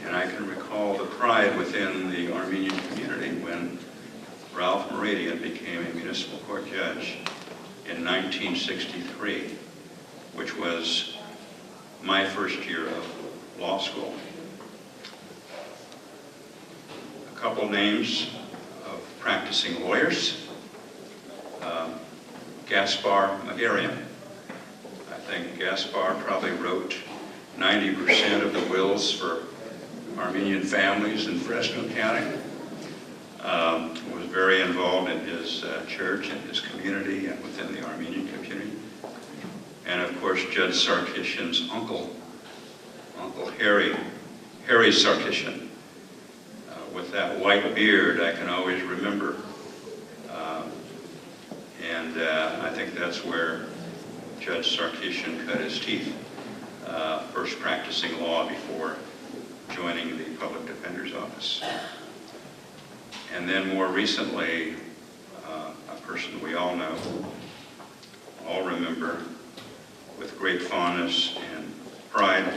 And I can recall the pride within the Armenian community when Ralph Moradian became a municipal court judge in 1963, which was my first year of law school. A couple names of practicing lawyers. Gaspar Magarian. I think Gaspar probably wrote 90% of the wills for Armenian families in Fresno County. Was very involved in his church and his community and within the Armenian community. And of course, Judge Sarkisian's uncle Harry Sarkisian. With that white beard, I can always remember. And I think that's where Judge Sarkisian cut his teeth, first practicing law before joining the Public Defender's Office. And then more recently, a person we all know, all remember with great fondness and pride,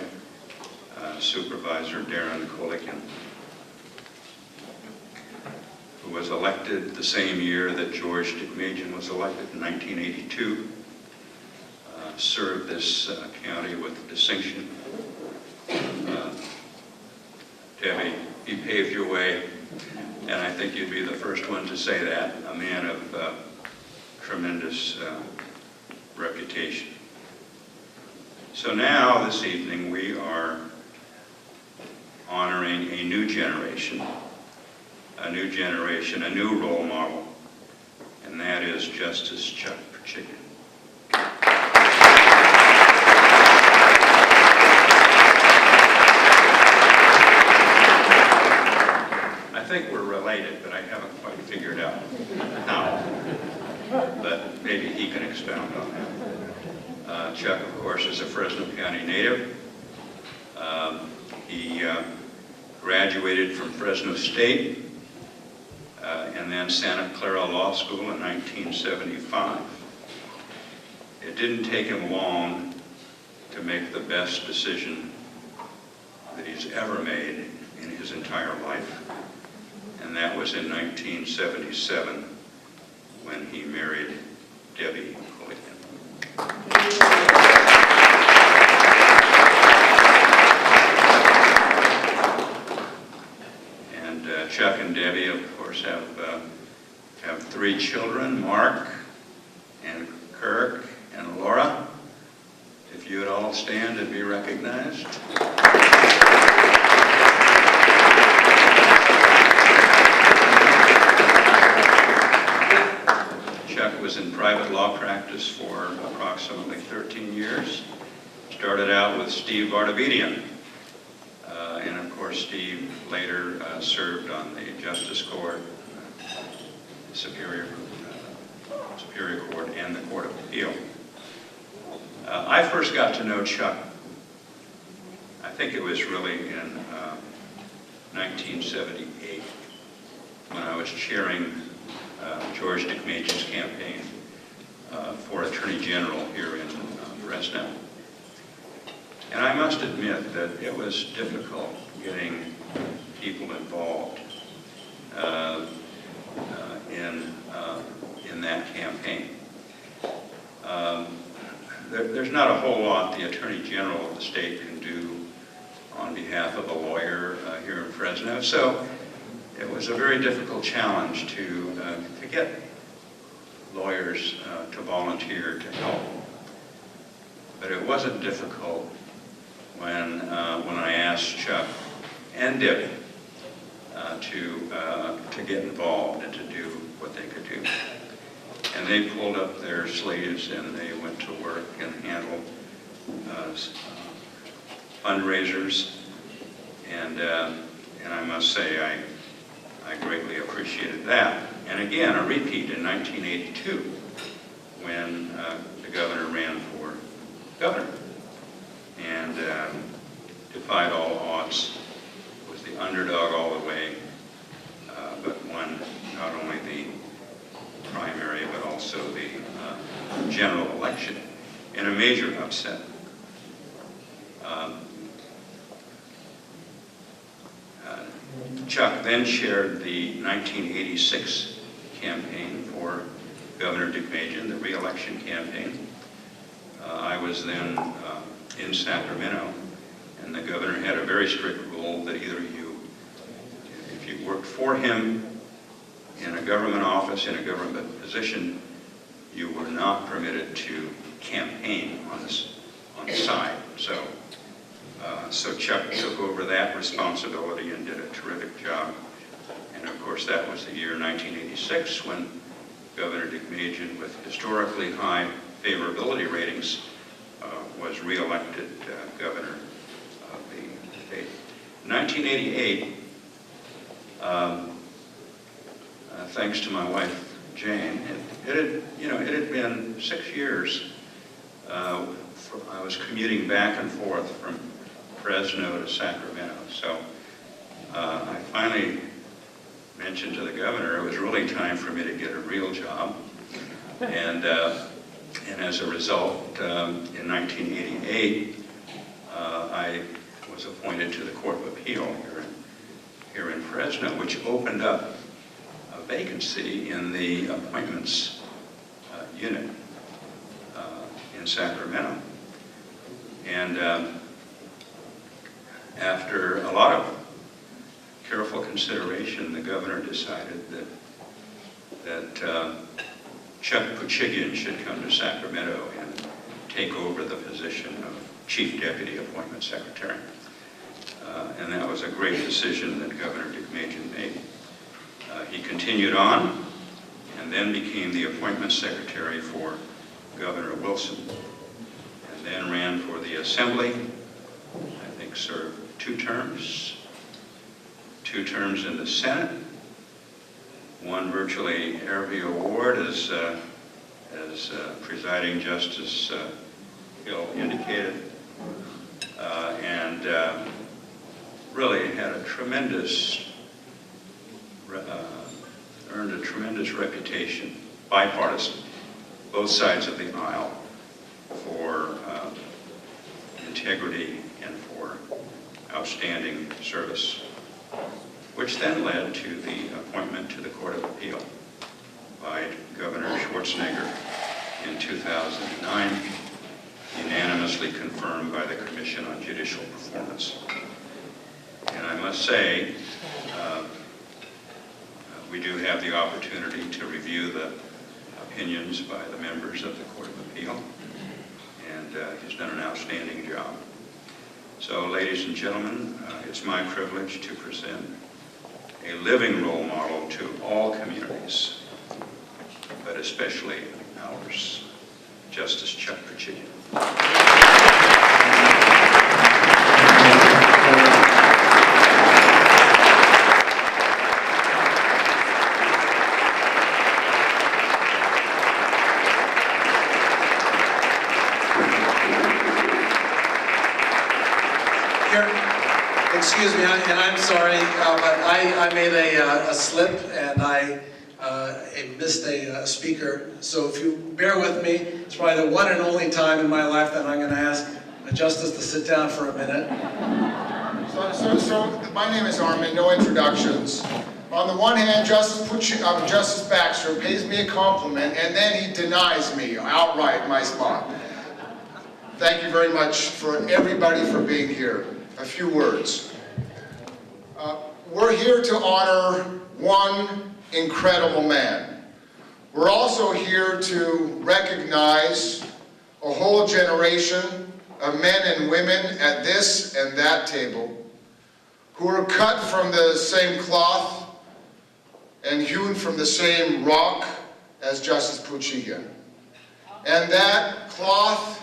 Supervisor Darren Kolikin, who was elected the same year that George Tikmajian was elected in 1982, served this county with distinction. Debbie, you paved your way, and I think you'd be the first one to say that, a man of tremendous reputation. So now, this evening, we are honoring a new generation, a new role model, and that is Justice Chuck Poochigian. I think we're related, but I haven't quite figured out how. But maybe he can expound on that. Chuck, of course, is a Fresno County native. He graduated from Fresno State and then Santa Clara Law School in 1975. It didn't take him long to make the best decision that he's ever made in his entire life. And that was in 1977 when he married Debbie Kolikin. And Chuck and Debbie, of course, have 3 children, Mark and Kirk and Laura. If you would all stand and be recognized. Chuck was in private law practice for approximately 13 years. Started out with Steve Vardavidian. And of course, Steve later served on the Justice Court, Superior Court, and the Court of Appeal. I first got to know Chuck, I think it was really in 1978, when I was chairing George Dickmage's campaign for Attorney General here in Fresno. And I must admit that it was difficult getting people involved in that campaign. There's not a whole lot the Attorney General of the state can do on behalf of a lawyer here in Fresno, so it was a very difficult challenge to get lawyers to volunteer to help. But it wasn't difficult when I asked Chuck and Debbie to get involved and to do what they could do. And they pulled up their sleeves and they went to work and handled fundraisers. And I must say I greatly appreciated that. And again, a repeat in 1982 when the governor ran for governor and defied all odds, was the underdog all the way, but won not only the primary but also the general election in a major upset. Chuck then chaired the 1986 campaign for Governor Dickmagean, the re-election campaign. I was then in Sacramento, and the governor had a very strict rule that either if you worked for him in a government office, in a government position, you were not permitted to campaign on the side. So Chuck took over that responsibility and did a terrific job. And of course, that was the year 1986 when Governor Dickmagean, with historically high favorability ratings, was re-elected governor of the state. In 1988, thanks to my wife Jane, it had been 6 years. I was commuting back and forth from Fresno to Sacramento, so I finally mentioned to the governor it was really time for me to get a real job, and as a result, in 1988, I was appointed to the Court of Appeal here in Fresno, which opened up a vacancy in the appointments unit in Sacramento. And after a lot of careful consideration, the governor decided that Chuck Poochigian should come to Sacramento and take over the position of Chief Deputy Appointment Secretary. And that was a great decision that Governor Dickmagean made. He continued on and then became the Appointment Secretary for Governor Wilson, and then ran for the Assembly. I think served 2 terms in the Senate, won virtually every award as presiding Justice Hill indicated, and really had a earned a tremendous reputation, bipartisan, both sides of the aisle, for integrity and for outstanding service, which then led to the appointment to the Court of Appeal by Governor Schwarzenegger in 2009, unanimously confirmed by the Commission on Judicial Performance. And I must say, we do have the opportunity to review the opinions by the members of the Court of Appeal, and he's done an outstanding job. So, ladies and gentlemen, it's my privilege to present a living role model to all communities, but especially ours, Justice Chuck Poochigian. Excuse me, and I'm sorry, but I made a slip and I missed a speaker. So if you bear with me, it's probably the one and only time in my life that I'm going to ask the Justice to sit down for a minute. So my name is Armin, no introductions. On the one hand, Justice Baxter pays me a compliment and then he denies me outright my spot. Thank you very much for everybody for being here. A few words. We're here to honor one incredible man. We're also here to recognize a whole generation of men and women at this and that table who are cut from the same cloth and hewn from the same rock as Justice Poochigian. And that cloth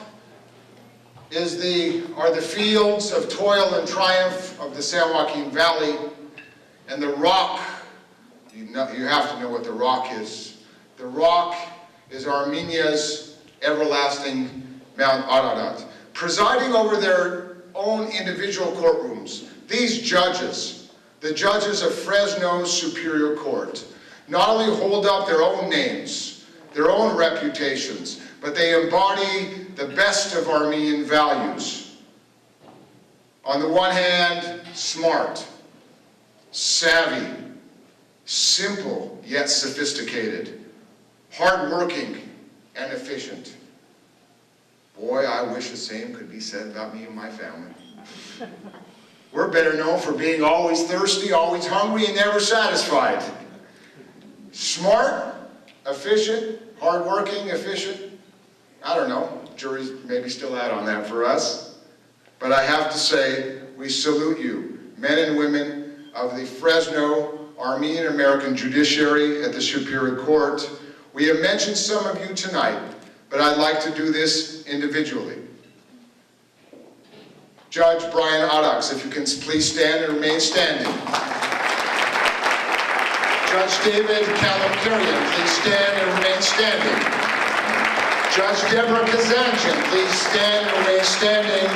are the fields of toil and triumph of the San Joaquin Valley, and the rock, you have to know what the rock is. The rock is Armenia's everlasting Mount Ararat. Presiding over their own individual courtrooms, these judges, the judges of Fresno's Superior Court, not only hold up their own names, their own reputations, but they embody the best of Armenian values. On the one hand, smart, savvy, simple yet sophisticated, hardworking and efficient. Boy, I wish the same could be said about me and my family. We're better known for being always thirsty, always hungry, and never satisfied. Smart, efficient, hardworking, efficient. I don't know, jury's maybe still out on that for us. But I have to say, we salute you, men and women of the Fresno Armenian American Judiciary at the Superior Court. We have mentioned some of you tonight, but I'd like to do this individually. Judge Brian Adaks, if you can please stand and remain standing. Judge David Kalakarian, please stand and remain standing. Judge Deborah Kazanjian, please stand and remain standing.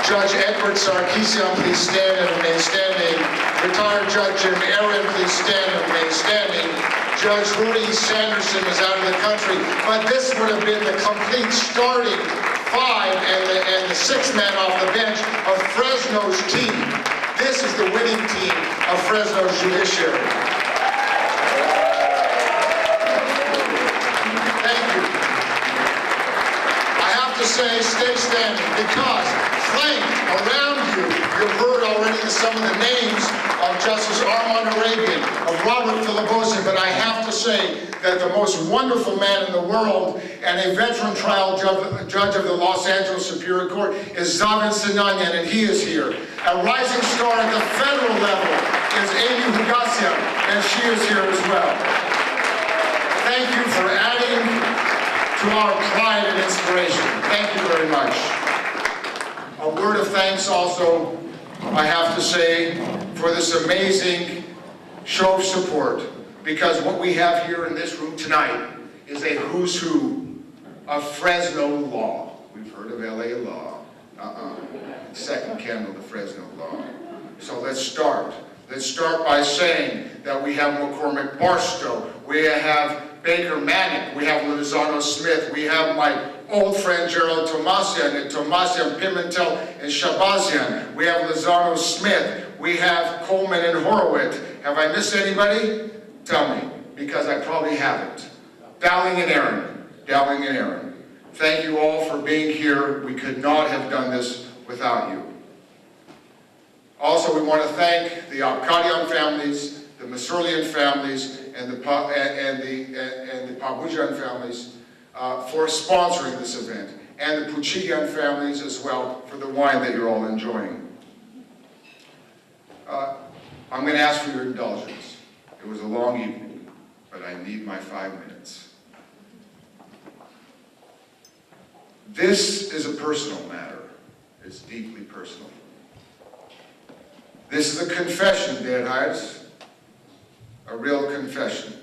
Judge Edward Sarkisian, please stand and remain standing. Retired Judge Jim Aaron, please stand and remain standing. Judge Rudy Sanderson is out of the country, but this would have been the complete starting five and the sixth man off the bench of Fresno's team. This is the winning team of Fresno's judiciary. Thank you. I have to say, stay standing, because flanked around you, you've heard already some of the names of Justice Armand Arabian, of Robert Filibosi, but I have to say that the most wonderful man in the world and a veteran trial judge of the Los Angeles Superior Court is Zavin Sinanyan, and he is here. A rising star at the federal level is Amy Hugassian, and she is here as well. Thank you for adding to our pride and inspiration. Thank you very much. A word of thanks also, I have to say, for this amazing show of support, because what we have here in this room tonight is a who's who of Fresno law. We've heard of LA law. Second candle to Fresno law. So let's start. Let's start by saying that we have McCormick Barstow, we have Baker Manick, we have Lozano Smith, we have my old friend Gerald Tomasian, and Tomasian Pimentel and Shabazian, we have Lozano Smith, we have Coleman and Horowitz. Have I missed anybody? Tell me, because I probably haven't. Dowling and Aaron. Thank you all for being here. We could not have done this without you. Also, we want to thank the Abkarian families, the Masurlian families, and the Poochigian families for sponsoring this event, and the Poochigian families as well for the wine that you're all enjoying. I'm going to ask for your indulgence. It was a long evening, but I need my 5 minutes. This is a personal matter. It's deeply personal. This is a confession, dear hearts, a real confession.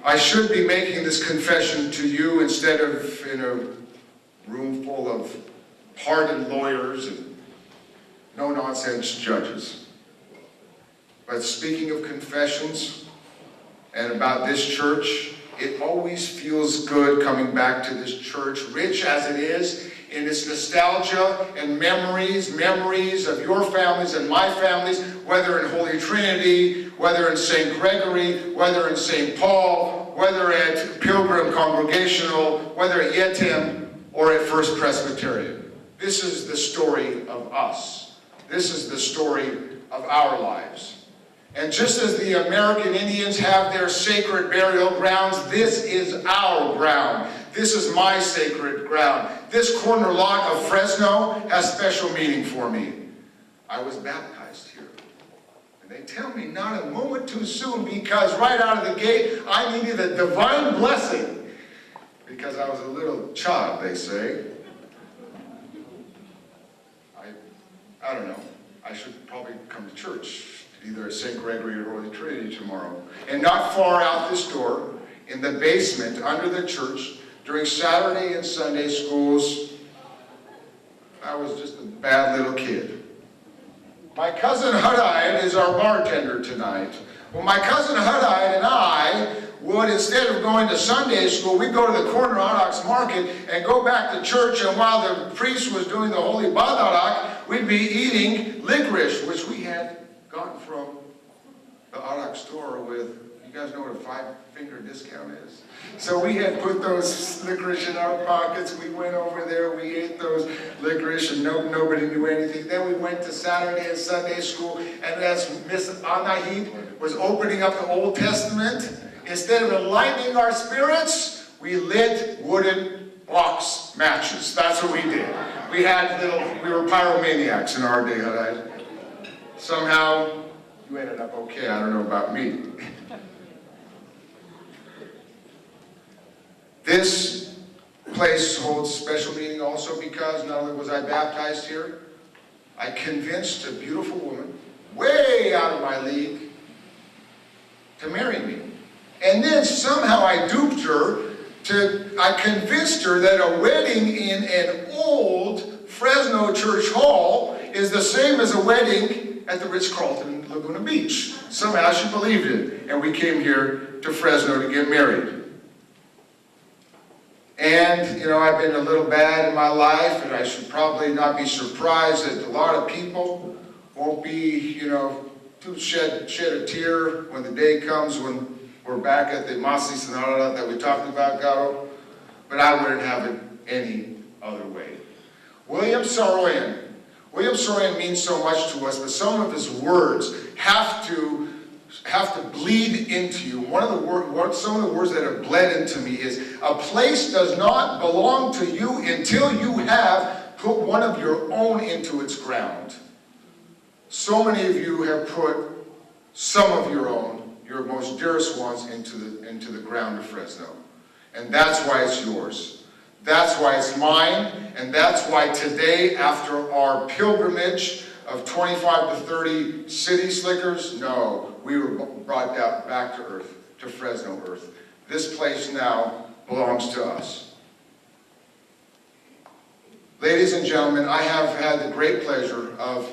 I should be making this confession to you instead of in a room full of hardened lawyers and no-nonsense judges. But speaking of confessions and about this church, it always feels good coming back to this church, rich as it is in its nostalgia and memories of your families and my families, whether in Holy Trinity, whether in St. Gregory, whether in St. Paul, whether at Pilgrim Congregational, whether at Yetim, or at First Presbyterian. This is the story of us. This is the story of our lives. And just as the American Indians have their sacred burial grounds, this is our ground. This is my sacred ground. This corner lot of Fresno has special meaning for me. I was baptized here. And they tell me not a moment too soon, because right out of the gate, I needed a divine blessing. Because I was a little child, they say. I don't know. I should probably come to church, either at St. Gregory or Holy Trinity tomorrow. And not far out this door, in the basement under the church, during Saturday and Sunday schools, I was just a bad little kid. My cousin Hudide is our bartender tonight. Well, my cousin Hudide and I would, instead of going to Sunday school, we'd go to the corner Orthodox market and go back to church, and while the priest was doing the Holy Badarak, we'd be eating licorice, which we had gotten from the Orthodox store with, you guys know what a 5-finger discount is? So we had put those licorice in our pockets. We went over there, we ate those licorice, and nobody knew anything. Then we went to Saturday and Sunday school, and as Miss Anahid was opening up the Old Testament, instead of enlightening our spirits, we lit wooden box matches. That's what we did. We were pyromaniacs in our day, right? Somehow, you ended up okay. I don't know about me. This place holds special meaning also because not only was I baptized here, I convinced a beautiful woman, way out of my league, to marry me. And then somehow I duped her I convinced her that a wedding in an old Fresno church hall is the same as a wedding at the Ritz-Carlton Laguna Beach. Somehow she believed it, and we came here to Fresno to get married. And, you know, I've been a little bad in my life, and I should probably not be surprised that a lot of people won't be, you know, to shed a tear when the day comes when we're back at the Masi Sonara that we talked about, Garo. But I wouldn't have it any other way. William Saroyan means so much to us, but some of his words have to bleed into you. Some of the words that have bled into me is, a place does not belong to you until you have put one of your own into its ground. So many of you have put some of your own, your most dearest ones, into the ground of Fresno. And that's why it's yours. That's why it's mine, and that's why today, after our pilgrimage of 25 to 30 city slickers, no, we were brought back to earth, to Fresno earth. This place now belongs to us. Ladies and gentlemen, I have had the great pleasure of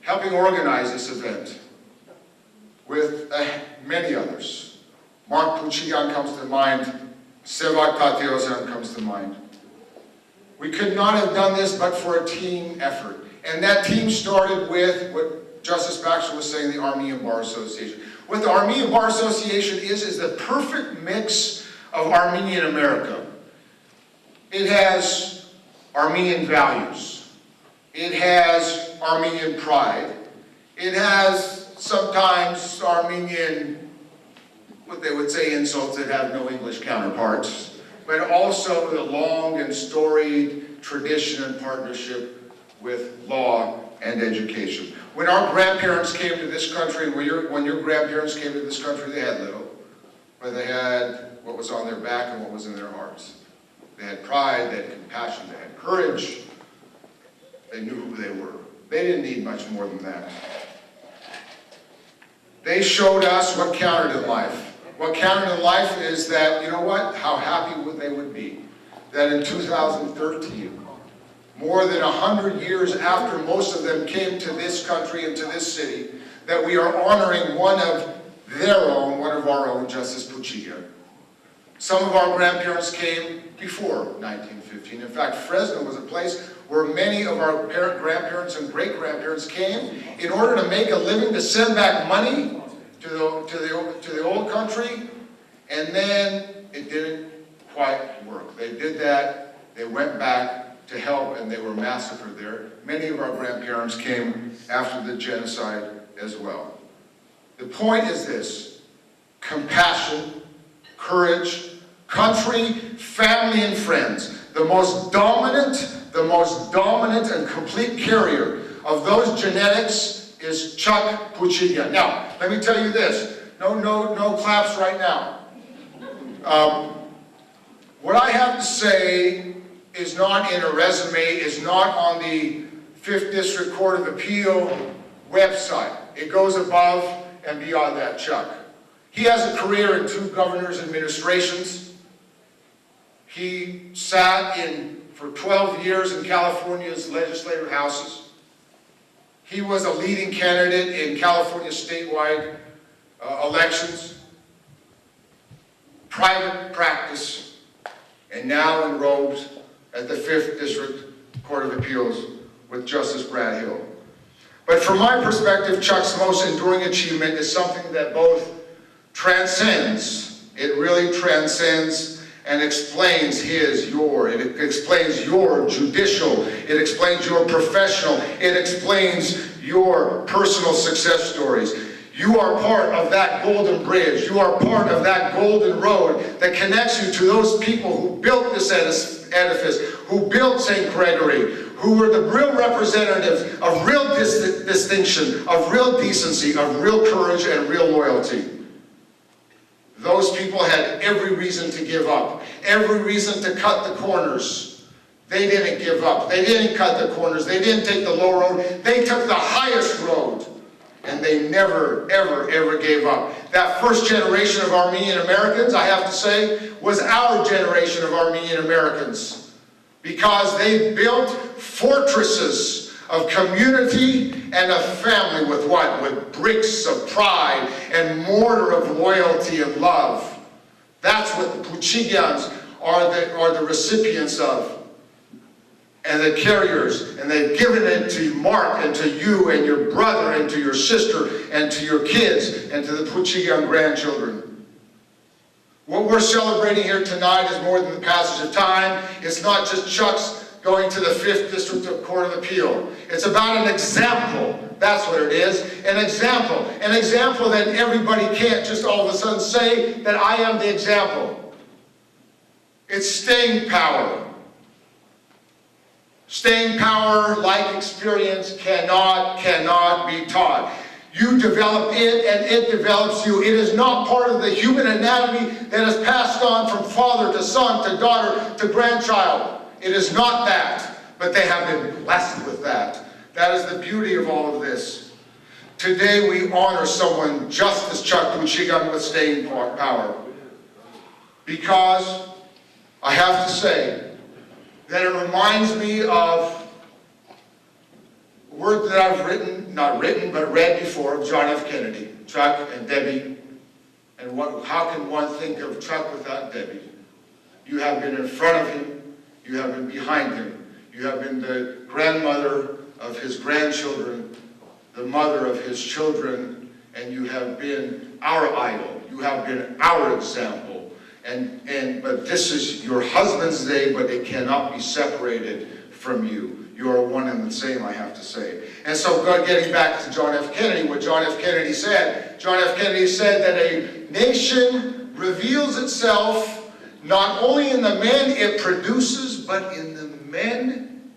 helping organize this event with many others. Mark Poochigian comes to mind. Sevak Tateosan comes to mind. We could not have done this but for a team effort. And that team started with what Justice Baxter was saying, the Armenian Bar Association. What the Armenian Bar Association is the perfect mix of Armenian America. It has Armenian values. It has Armenian pride. It has sometimes Armenian, what they would say, insults that have no English counterparts, but also the long and storied tradition and partnership with law and education. When our grandparents came to this country, and when your grandparents came to this country, they had little, but they had what was on their back and what was in their hearts. They had pride, they had compassion, they had courage. They knew who they were. They didn't need much more than that. They showed us what counted in life. What counted in life is that, you know what, how happy they would be that in 2013, more than 100 years after most of them came to this country and to this city, that we are honoring one of their own, one of our own, Justice Poochigian. Some of our grandparents came before 1915. In fact, Fresno was a place where many of our grandparents and great-grandparents came in order to make a living, to send back money to the old country, and then it didn't quite work. They did that, they went back to help, and they were massacred there. Many of our grandparents came after the genocide as well. The point is this: compassion, courage, country, family, and friends. The most dominant and complete carrier of those genetics is Chuck Poochigian. Now, let me tell you this. No claps right now. What I have to say is not in a resume, is not on the 5th District Court of Appeal website. It goes above and beyond that, Chuck. He has a career in 2 governors' administrations. He sat for 12 years in California's legislative houses. He was a leading candidate in California statewide elections, private practice, and now enrolled at the 5th District Court of Appeals with Justice Brad Hill. But from my perspective, Chuck's most enduring achievement is something that both transcends, it really transcends and explains it explains your judicial, it explains your professional, it explains your personal success stories. You are part of that golden bridge. You are part of that golden road that connects you to those people who built this edifice, who built St. Gregory, who were the real representatives of real distinction, of real decency, of real courage, and real loyalty. Those people had every reason to give up, every reason to cut the corners. They didn't give up. They didn't cut the corners. They didn't take the low road. They took the highest road. And they never, ever, ever gave up. That first generation of Armenian Americans, I have to say, was our generation of Armenian Americans. Because they built fortresses of community and of family with what? With bricks of pride and mortar of loyalty and love. That's what the Poochigians are the recipients of. And the carriers, and they've given it to Mark and to you and your brother and to your sister and to your kids and to the Poochigian grandchildren. What we're celebrating here tonight is more than the passage of time. It's not just Chuck's going to the 5th District Court of Appeal. It's about an example. That's what it is. An example. An example that everybody can't just all of a sudden say that I am the example. It's staying power. Staying power, like experience, cannot be taught. You develop it and it develops you. It is not part of the human anatomy that is passed on from father to son to daughter to grandchild. It is not that, but they have been blessed with that. That is the beauty of all of this. Today we honor someone just as Chuck Poochigian with staying power. Because I have to say, that it reminds me of a word that I've not read before of John F. Kennedy, Chuck and Debbie. And how can one think of Chuck without Debbie? You have been in front of him, you have been behind him, you have been the grandmother of his grandchildren, the mother of his children, and you have been our idol, you have been our example. But this is your husband's day, but it cannot be separated from you. You are one and the same, I have to say. And so getting back to John F. Kennedy, what John F. Kennedy said. John F. Kennedy said that a nation reveals itself not only in the men it produces, but in the men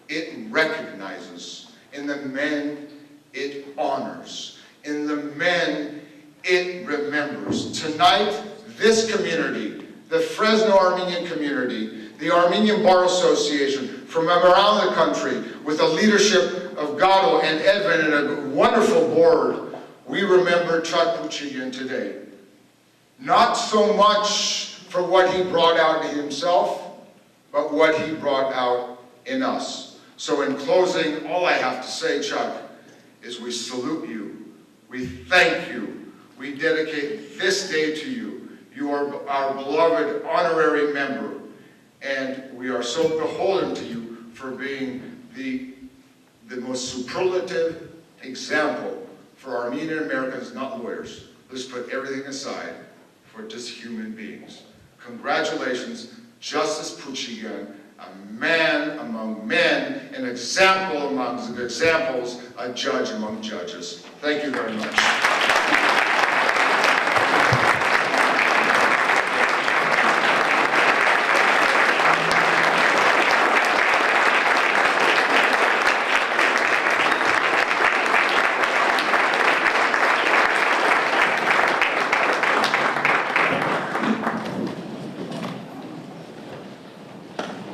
it recognizes, in the men it honors, in the men it remembers. Tonight, this community, the Fresno Armenian community, the Armenian Bar Association from around the country, with the leadership of Gado and Edvin and a wonderful board, we remember Chuck Poochigian today. Not so much for what he brought out in himself, but what he brought out in us. So in closing, all I have to say, Chuck, is we salute you. We thank you. We dedicate this day to you. You are our beloved honorary member, and we are so beholden to you for being the most superlative example for Armenian Americans, not lawyers. Let's put everything aside for just human beings. Congratulations, Justice Poochigian, a man among men, an example among examples, a judge among judges. Thank you very much.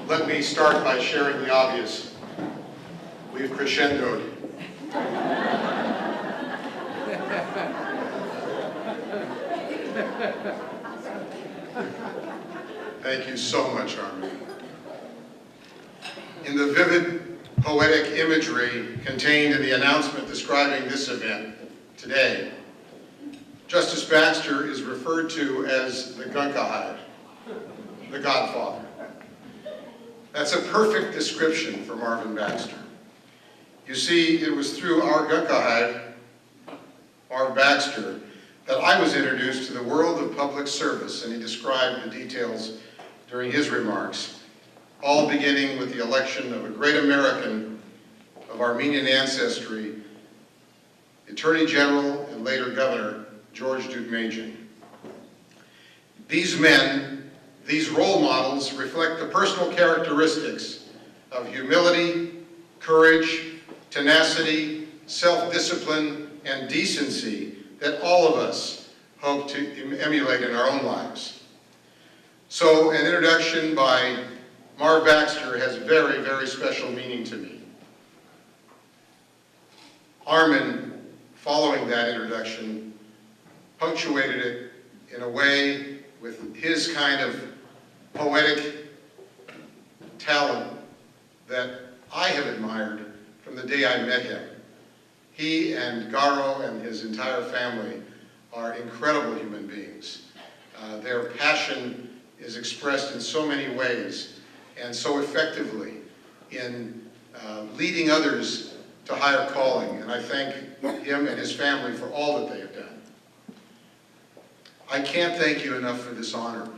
Let me start by sharing the obvious. We've crescendoed. Thank you so much, Armin. In the vivid poetic imagery contained in the announcement describing this event today, Justice Baxter is referred to as the Gunkahide, the Godfather. That's a perfect description for Marvin Baxter. You see, it was through our Gunkahide, Marv Baxter, that I was introduced to the world of public service, and he described the details during his remarks, all beginning with the election of a great American of Armenian ancestry, Attorney General and later Governor George Deukmejian. These men, these role models, reflect the personal characteristics of humility, courage, tenacity, self-discipline, and decency that all of us hope to emulate in our own lives. So an introduction by Marv Baxter has very, very special meaning to me. Armin, following that introduction, punctuated it in a way with his kind of poetic talent that I have admired from the day I met him. He and Garo and his entire family are incredible human beings. Their passion is expressed in so many ways and so effectively in leading others to higher calling, and I thank him and his family for all that they have done. I can't thank you enough for this honor.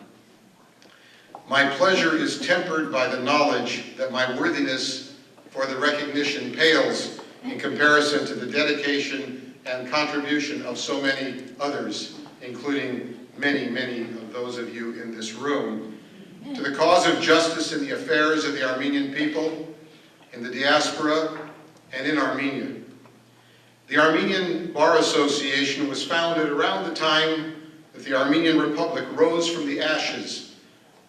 My pleasure is tempered by the knowledge that my worthiness for the recognition pales in comparison to the dedication and contribution of so many others, including many, many of those of you in this room, to the cause of justice in the affairs of the Armenian people, in the diaspora, and in Armenia. The Armenian Bar Association was founded around the time that the Armenian Republic rose from the ashes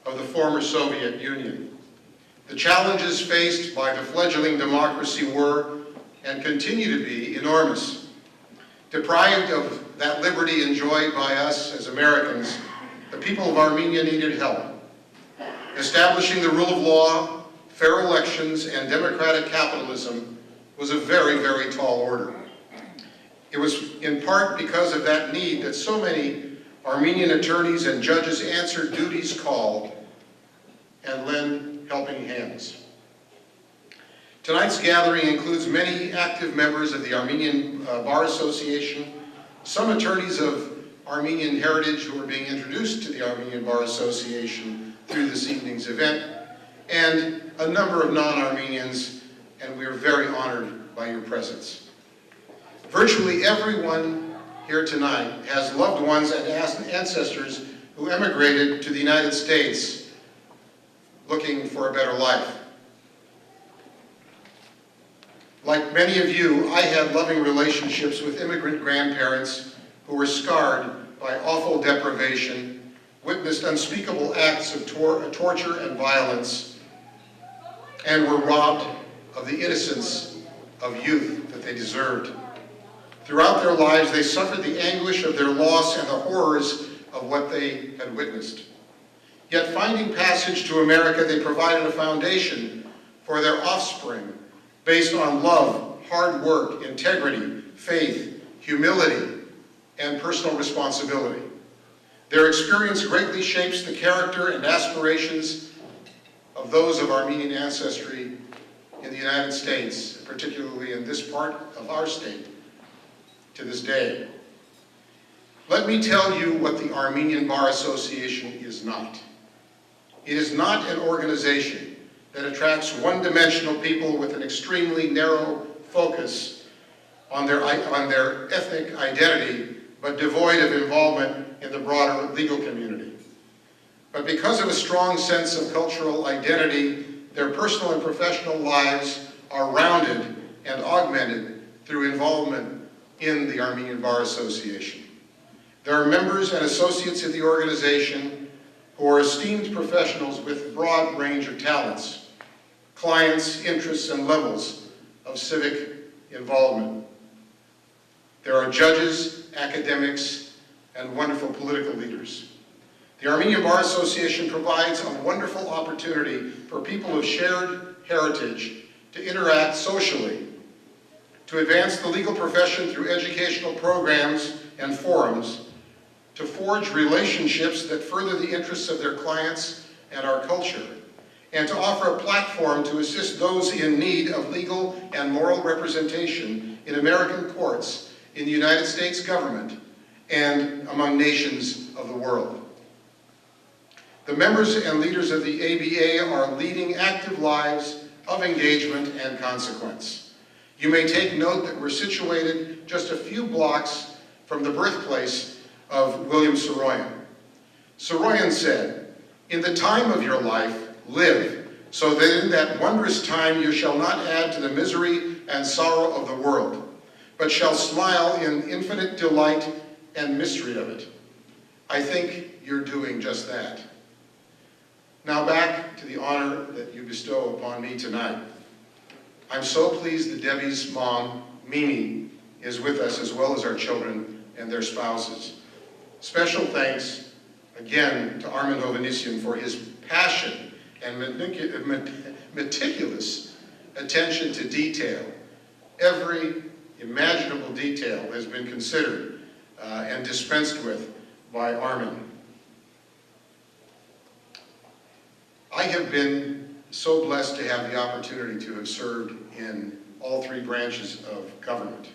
of the former Soviet Union. The challenges faced by the fledgling democracy were, and continue to be, enormous. Deprived of that liberty enjoyed by us as Americans, the people of Armenia needed help. Establishing the rule of law, fair elections, and democratic capitalism was a very, very tall order. It was in part because of that need that so many Armenian attorneys and judges answered duties called and lend helping hands. Tonight's gathering includes many active members of the Armenian Bar Association, some attorneys of Armenian heritage who are being introduced to the Armenian Bar Association through this evening's event, and a number of non-Armenians, and we are very honored by your presence. Virtually everyone here tonight has loved ones and ancestors who emigrated to the United States looking for a better life. Like many of you, I had loving relationships with immigrant grandparents who were scarred by awful deprivation witnessed unspeakable acts of torture and violence, and were robbed of the innocence of youth that they deserved. Throughout their lives, they suffered the anguish of their loss and the horrors of what they had witnessed. Yet finding passage to America, they provided a foundation for their offspring based on love, hard work, integrity, faith, humility, and personal responsibility. Their experience greatly shapes the character and aspirations of those of Armenian ancestry in the United States, particularly in this part of our state, to this day. Let me tell you what the Armenian Bar Association is not. It is not an organization that attracts one-dimensional people with an extremely narrow focus on their ethnic identity, but devoid of involvement in the broader legal community. But because of a strong sense of cultural identity, their personal and professional lives are rounded and augmented through involvement in the Armenian Bar Association. There are members and associates in the organization who are esteemed professionals with a broad range of talents, clients, interests, and levels of civic involvement. There are judges, academics, and wonderful political leaders. The Armenian Bar Association provides a wonderful opportunity for people of shared heritage to interact socially, to advance the legal profession through educational programs and forums, to forge relationships that further the interests of their clients and our culture, and to offer a platform to assist those in need of legal and moral representation in American courts, in the United States government, and among nations of the world. The members and leaders of the ABA are leading active lives of engagement and consequence. You may take note that we're situated just a few blocks from the birthplace of William Saroyan. Saroyan said, "In the time of your life, live, so that in that wondrous time you shall not add to the misery and sorrow of the world, but shall smile in infinite delight and mystery of it." I think you're doing just that. Now back to the honor that you bestow upon me tonight. I'm so pleased that Debbie's mom, Mimi, is with us, as well as our children and their spouses. Special thanks again to Armin Hovhannisyan for his passion and meticulous attention to detail. Every imaginable detail has been considered and dispensed with by Armin. I have been so blessed to have the opportunity to have served in all three branches of government.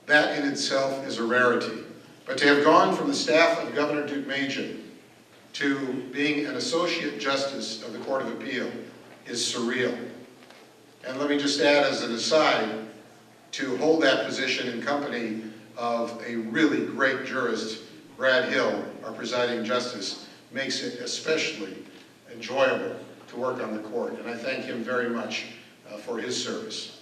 That in itself is a rarity. But to have gone from the staff of Governor Deukmejian to being an Associate Justice of the Court of Appeal is surreal. And let me just add as an aside, to hold that position in company of a really great jurist, Brad Hill, our presiding justice, makes it especially enjoyable to work on the court. And I thank him very much for his service.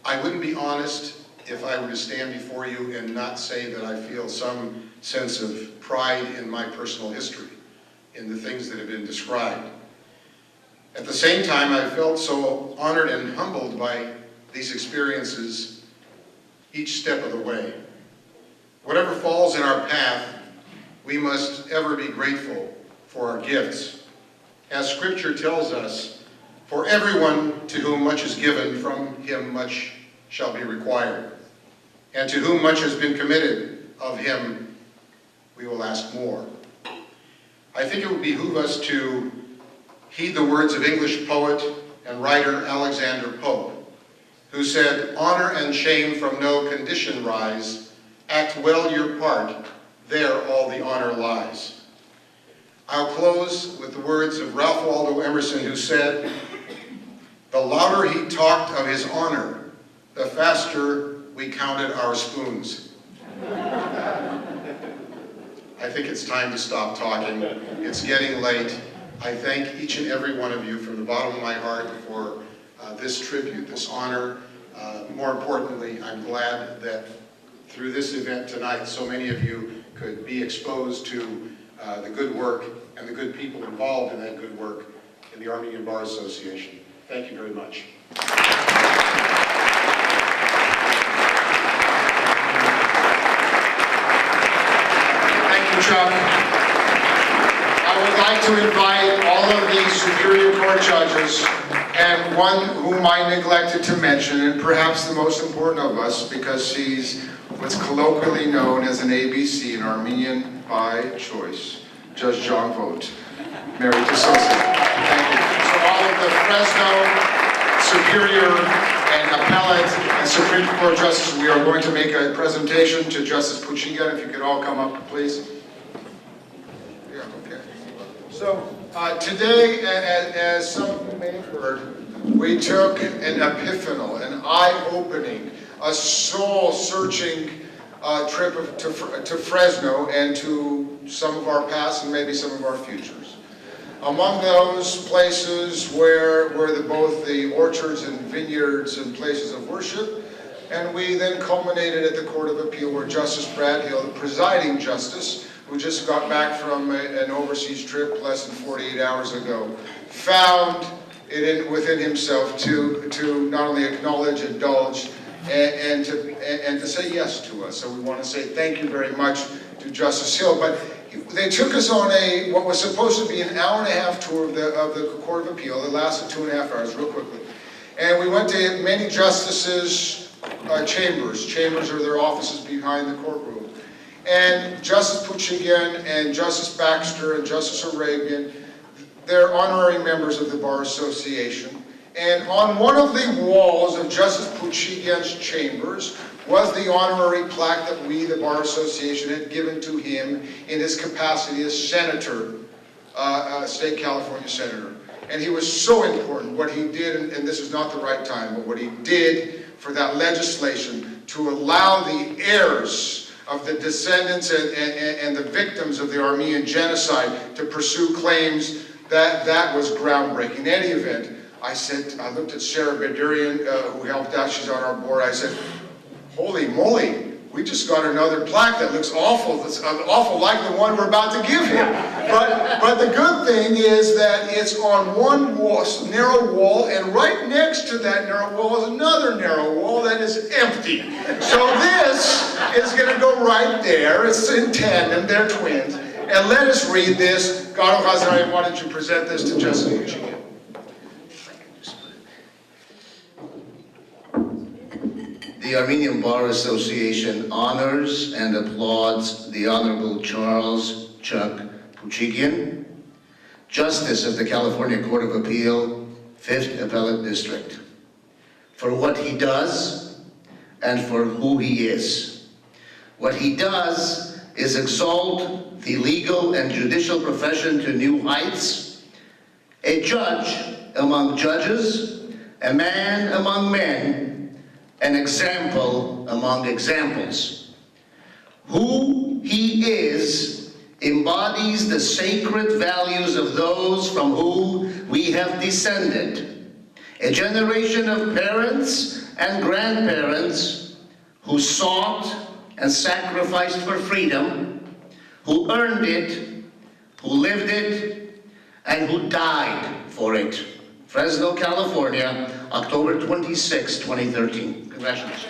I wouldn't be honest if I were to stand before you and not say that I feel some sense of pride in my personal history, in the things that have been described. At the same time, I felt so honored and humbled by these experiences each step of the way. Whatever falls in our path, we must ever be grateful for our gifts. As Scripture tells us, for everyone to whom much is given, from him much shall be required. And to whom much has been committed, of him we will ask more. I think it would behoove us to heed the words of English poet and writer Alexander Pope, who said, "Honor and shame from no condition rise. Act well your part, there all the honor lies." I'll close with the words of Ralph Waldo Emerson, who said, "The louder he talked of his honor, the faster we counted our spoons." I think it's time to stop talking. It's getting late. I thank each and every one of you from the bottom of my heart for this tribute, this honor, More importantly, I'm glad that through this event tonight, so many of you could be exposed to the good work and the good people involved in that good work in the Armenian Bar Association. Thank you very much. Thank you, Chuck. I would like to invite all of the Superior Court judges and one whom I neglected to mention, and perhaps the most important of us because he's what's colloquially known as an ABC, an Armenian by choice, Judge John Vogt, married to Sosa. Thank you. So all of the Fresno, Superior, and Appellate, and Supreme Court justices, we are going to make a presentation to Justice Poochigian. If you could all come up, please. Yeah, okay. So today, as some of you may have heard, we took an epiphanal, an eye-opening, a soul-searching trip to Fresno and to some of our past and maybe some of our futures. Among those places were both the orchards and vineyards and places of worship, and we then culminated at the Court of Appeal where Justice Brad Hill, the presiding justice, who just got back from an overseas trip less than 48 hours ago, found it within himself to not only acknowledge, indulge, and to say yes to us. So we want to say thank you very much to Justice Hill. But they took us on what was supposed to be an hour-and-a-half tour of the Court of Appeal. It lasted 2.5 hours, real quickly. And we went to many justices' chambers. Chambers are their offices behind the courtroom. And Justice Poochigian and Justice Baxter and Justice Arabian, they're honorary members of the Bar Association. And on one of the walls of Justice Poochigian's chambers was the honorary plaque that we, the Bar Association, had given to him in his capacity as senator, state California senator. And he was so important, what he did, and this is not the right time, but what he did for that legislation to allow the heirs of the descendants and the victims of the Armenian genocide to pursue claims, that was groundbreaking. In any event, I looked at Sarah Bedurian, who helped out, she's on our board. I said, holy moly, we just got another plaque that looks awful. It's awful like the one we're about to give him. But the good thing is that it's on one wall, narrow wall, and right next to that narrow wall is another narrow wall that is empty. So this is going to go right there. It's in tandem, they're twins. And let us read this. Garo Hazari, why don't you present this to Justice Poochigian? The Armenian Bar Association honors and applauds the Honorable Charles Chuck Poochigian, Justice of the California Court of Appeal, 5th Appellate District, for what he does and for who he is. What he does is exalt the legal and judicial profession to new heights, a judge among judges, a man among men, an example among examples. Who he is embodies the sacred values of those from whom we have descended. A generation of parents and grandparents who sought and sacrificed for freedom, who earned it, who lived it, and who died for it. Fresno, California, October 26, 2013. Congratulations.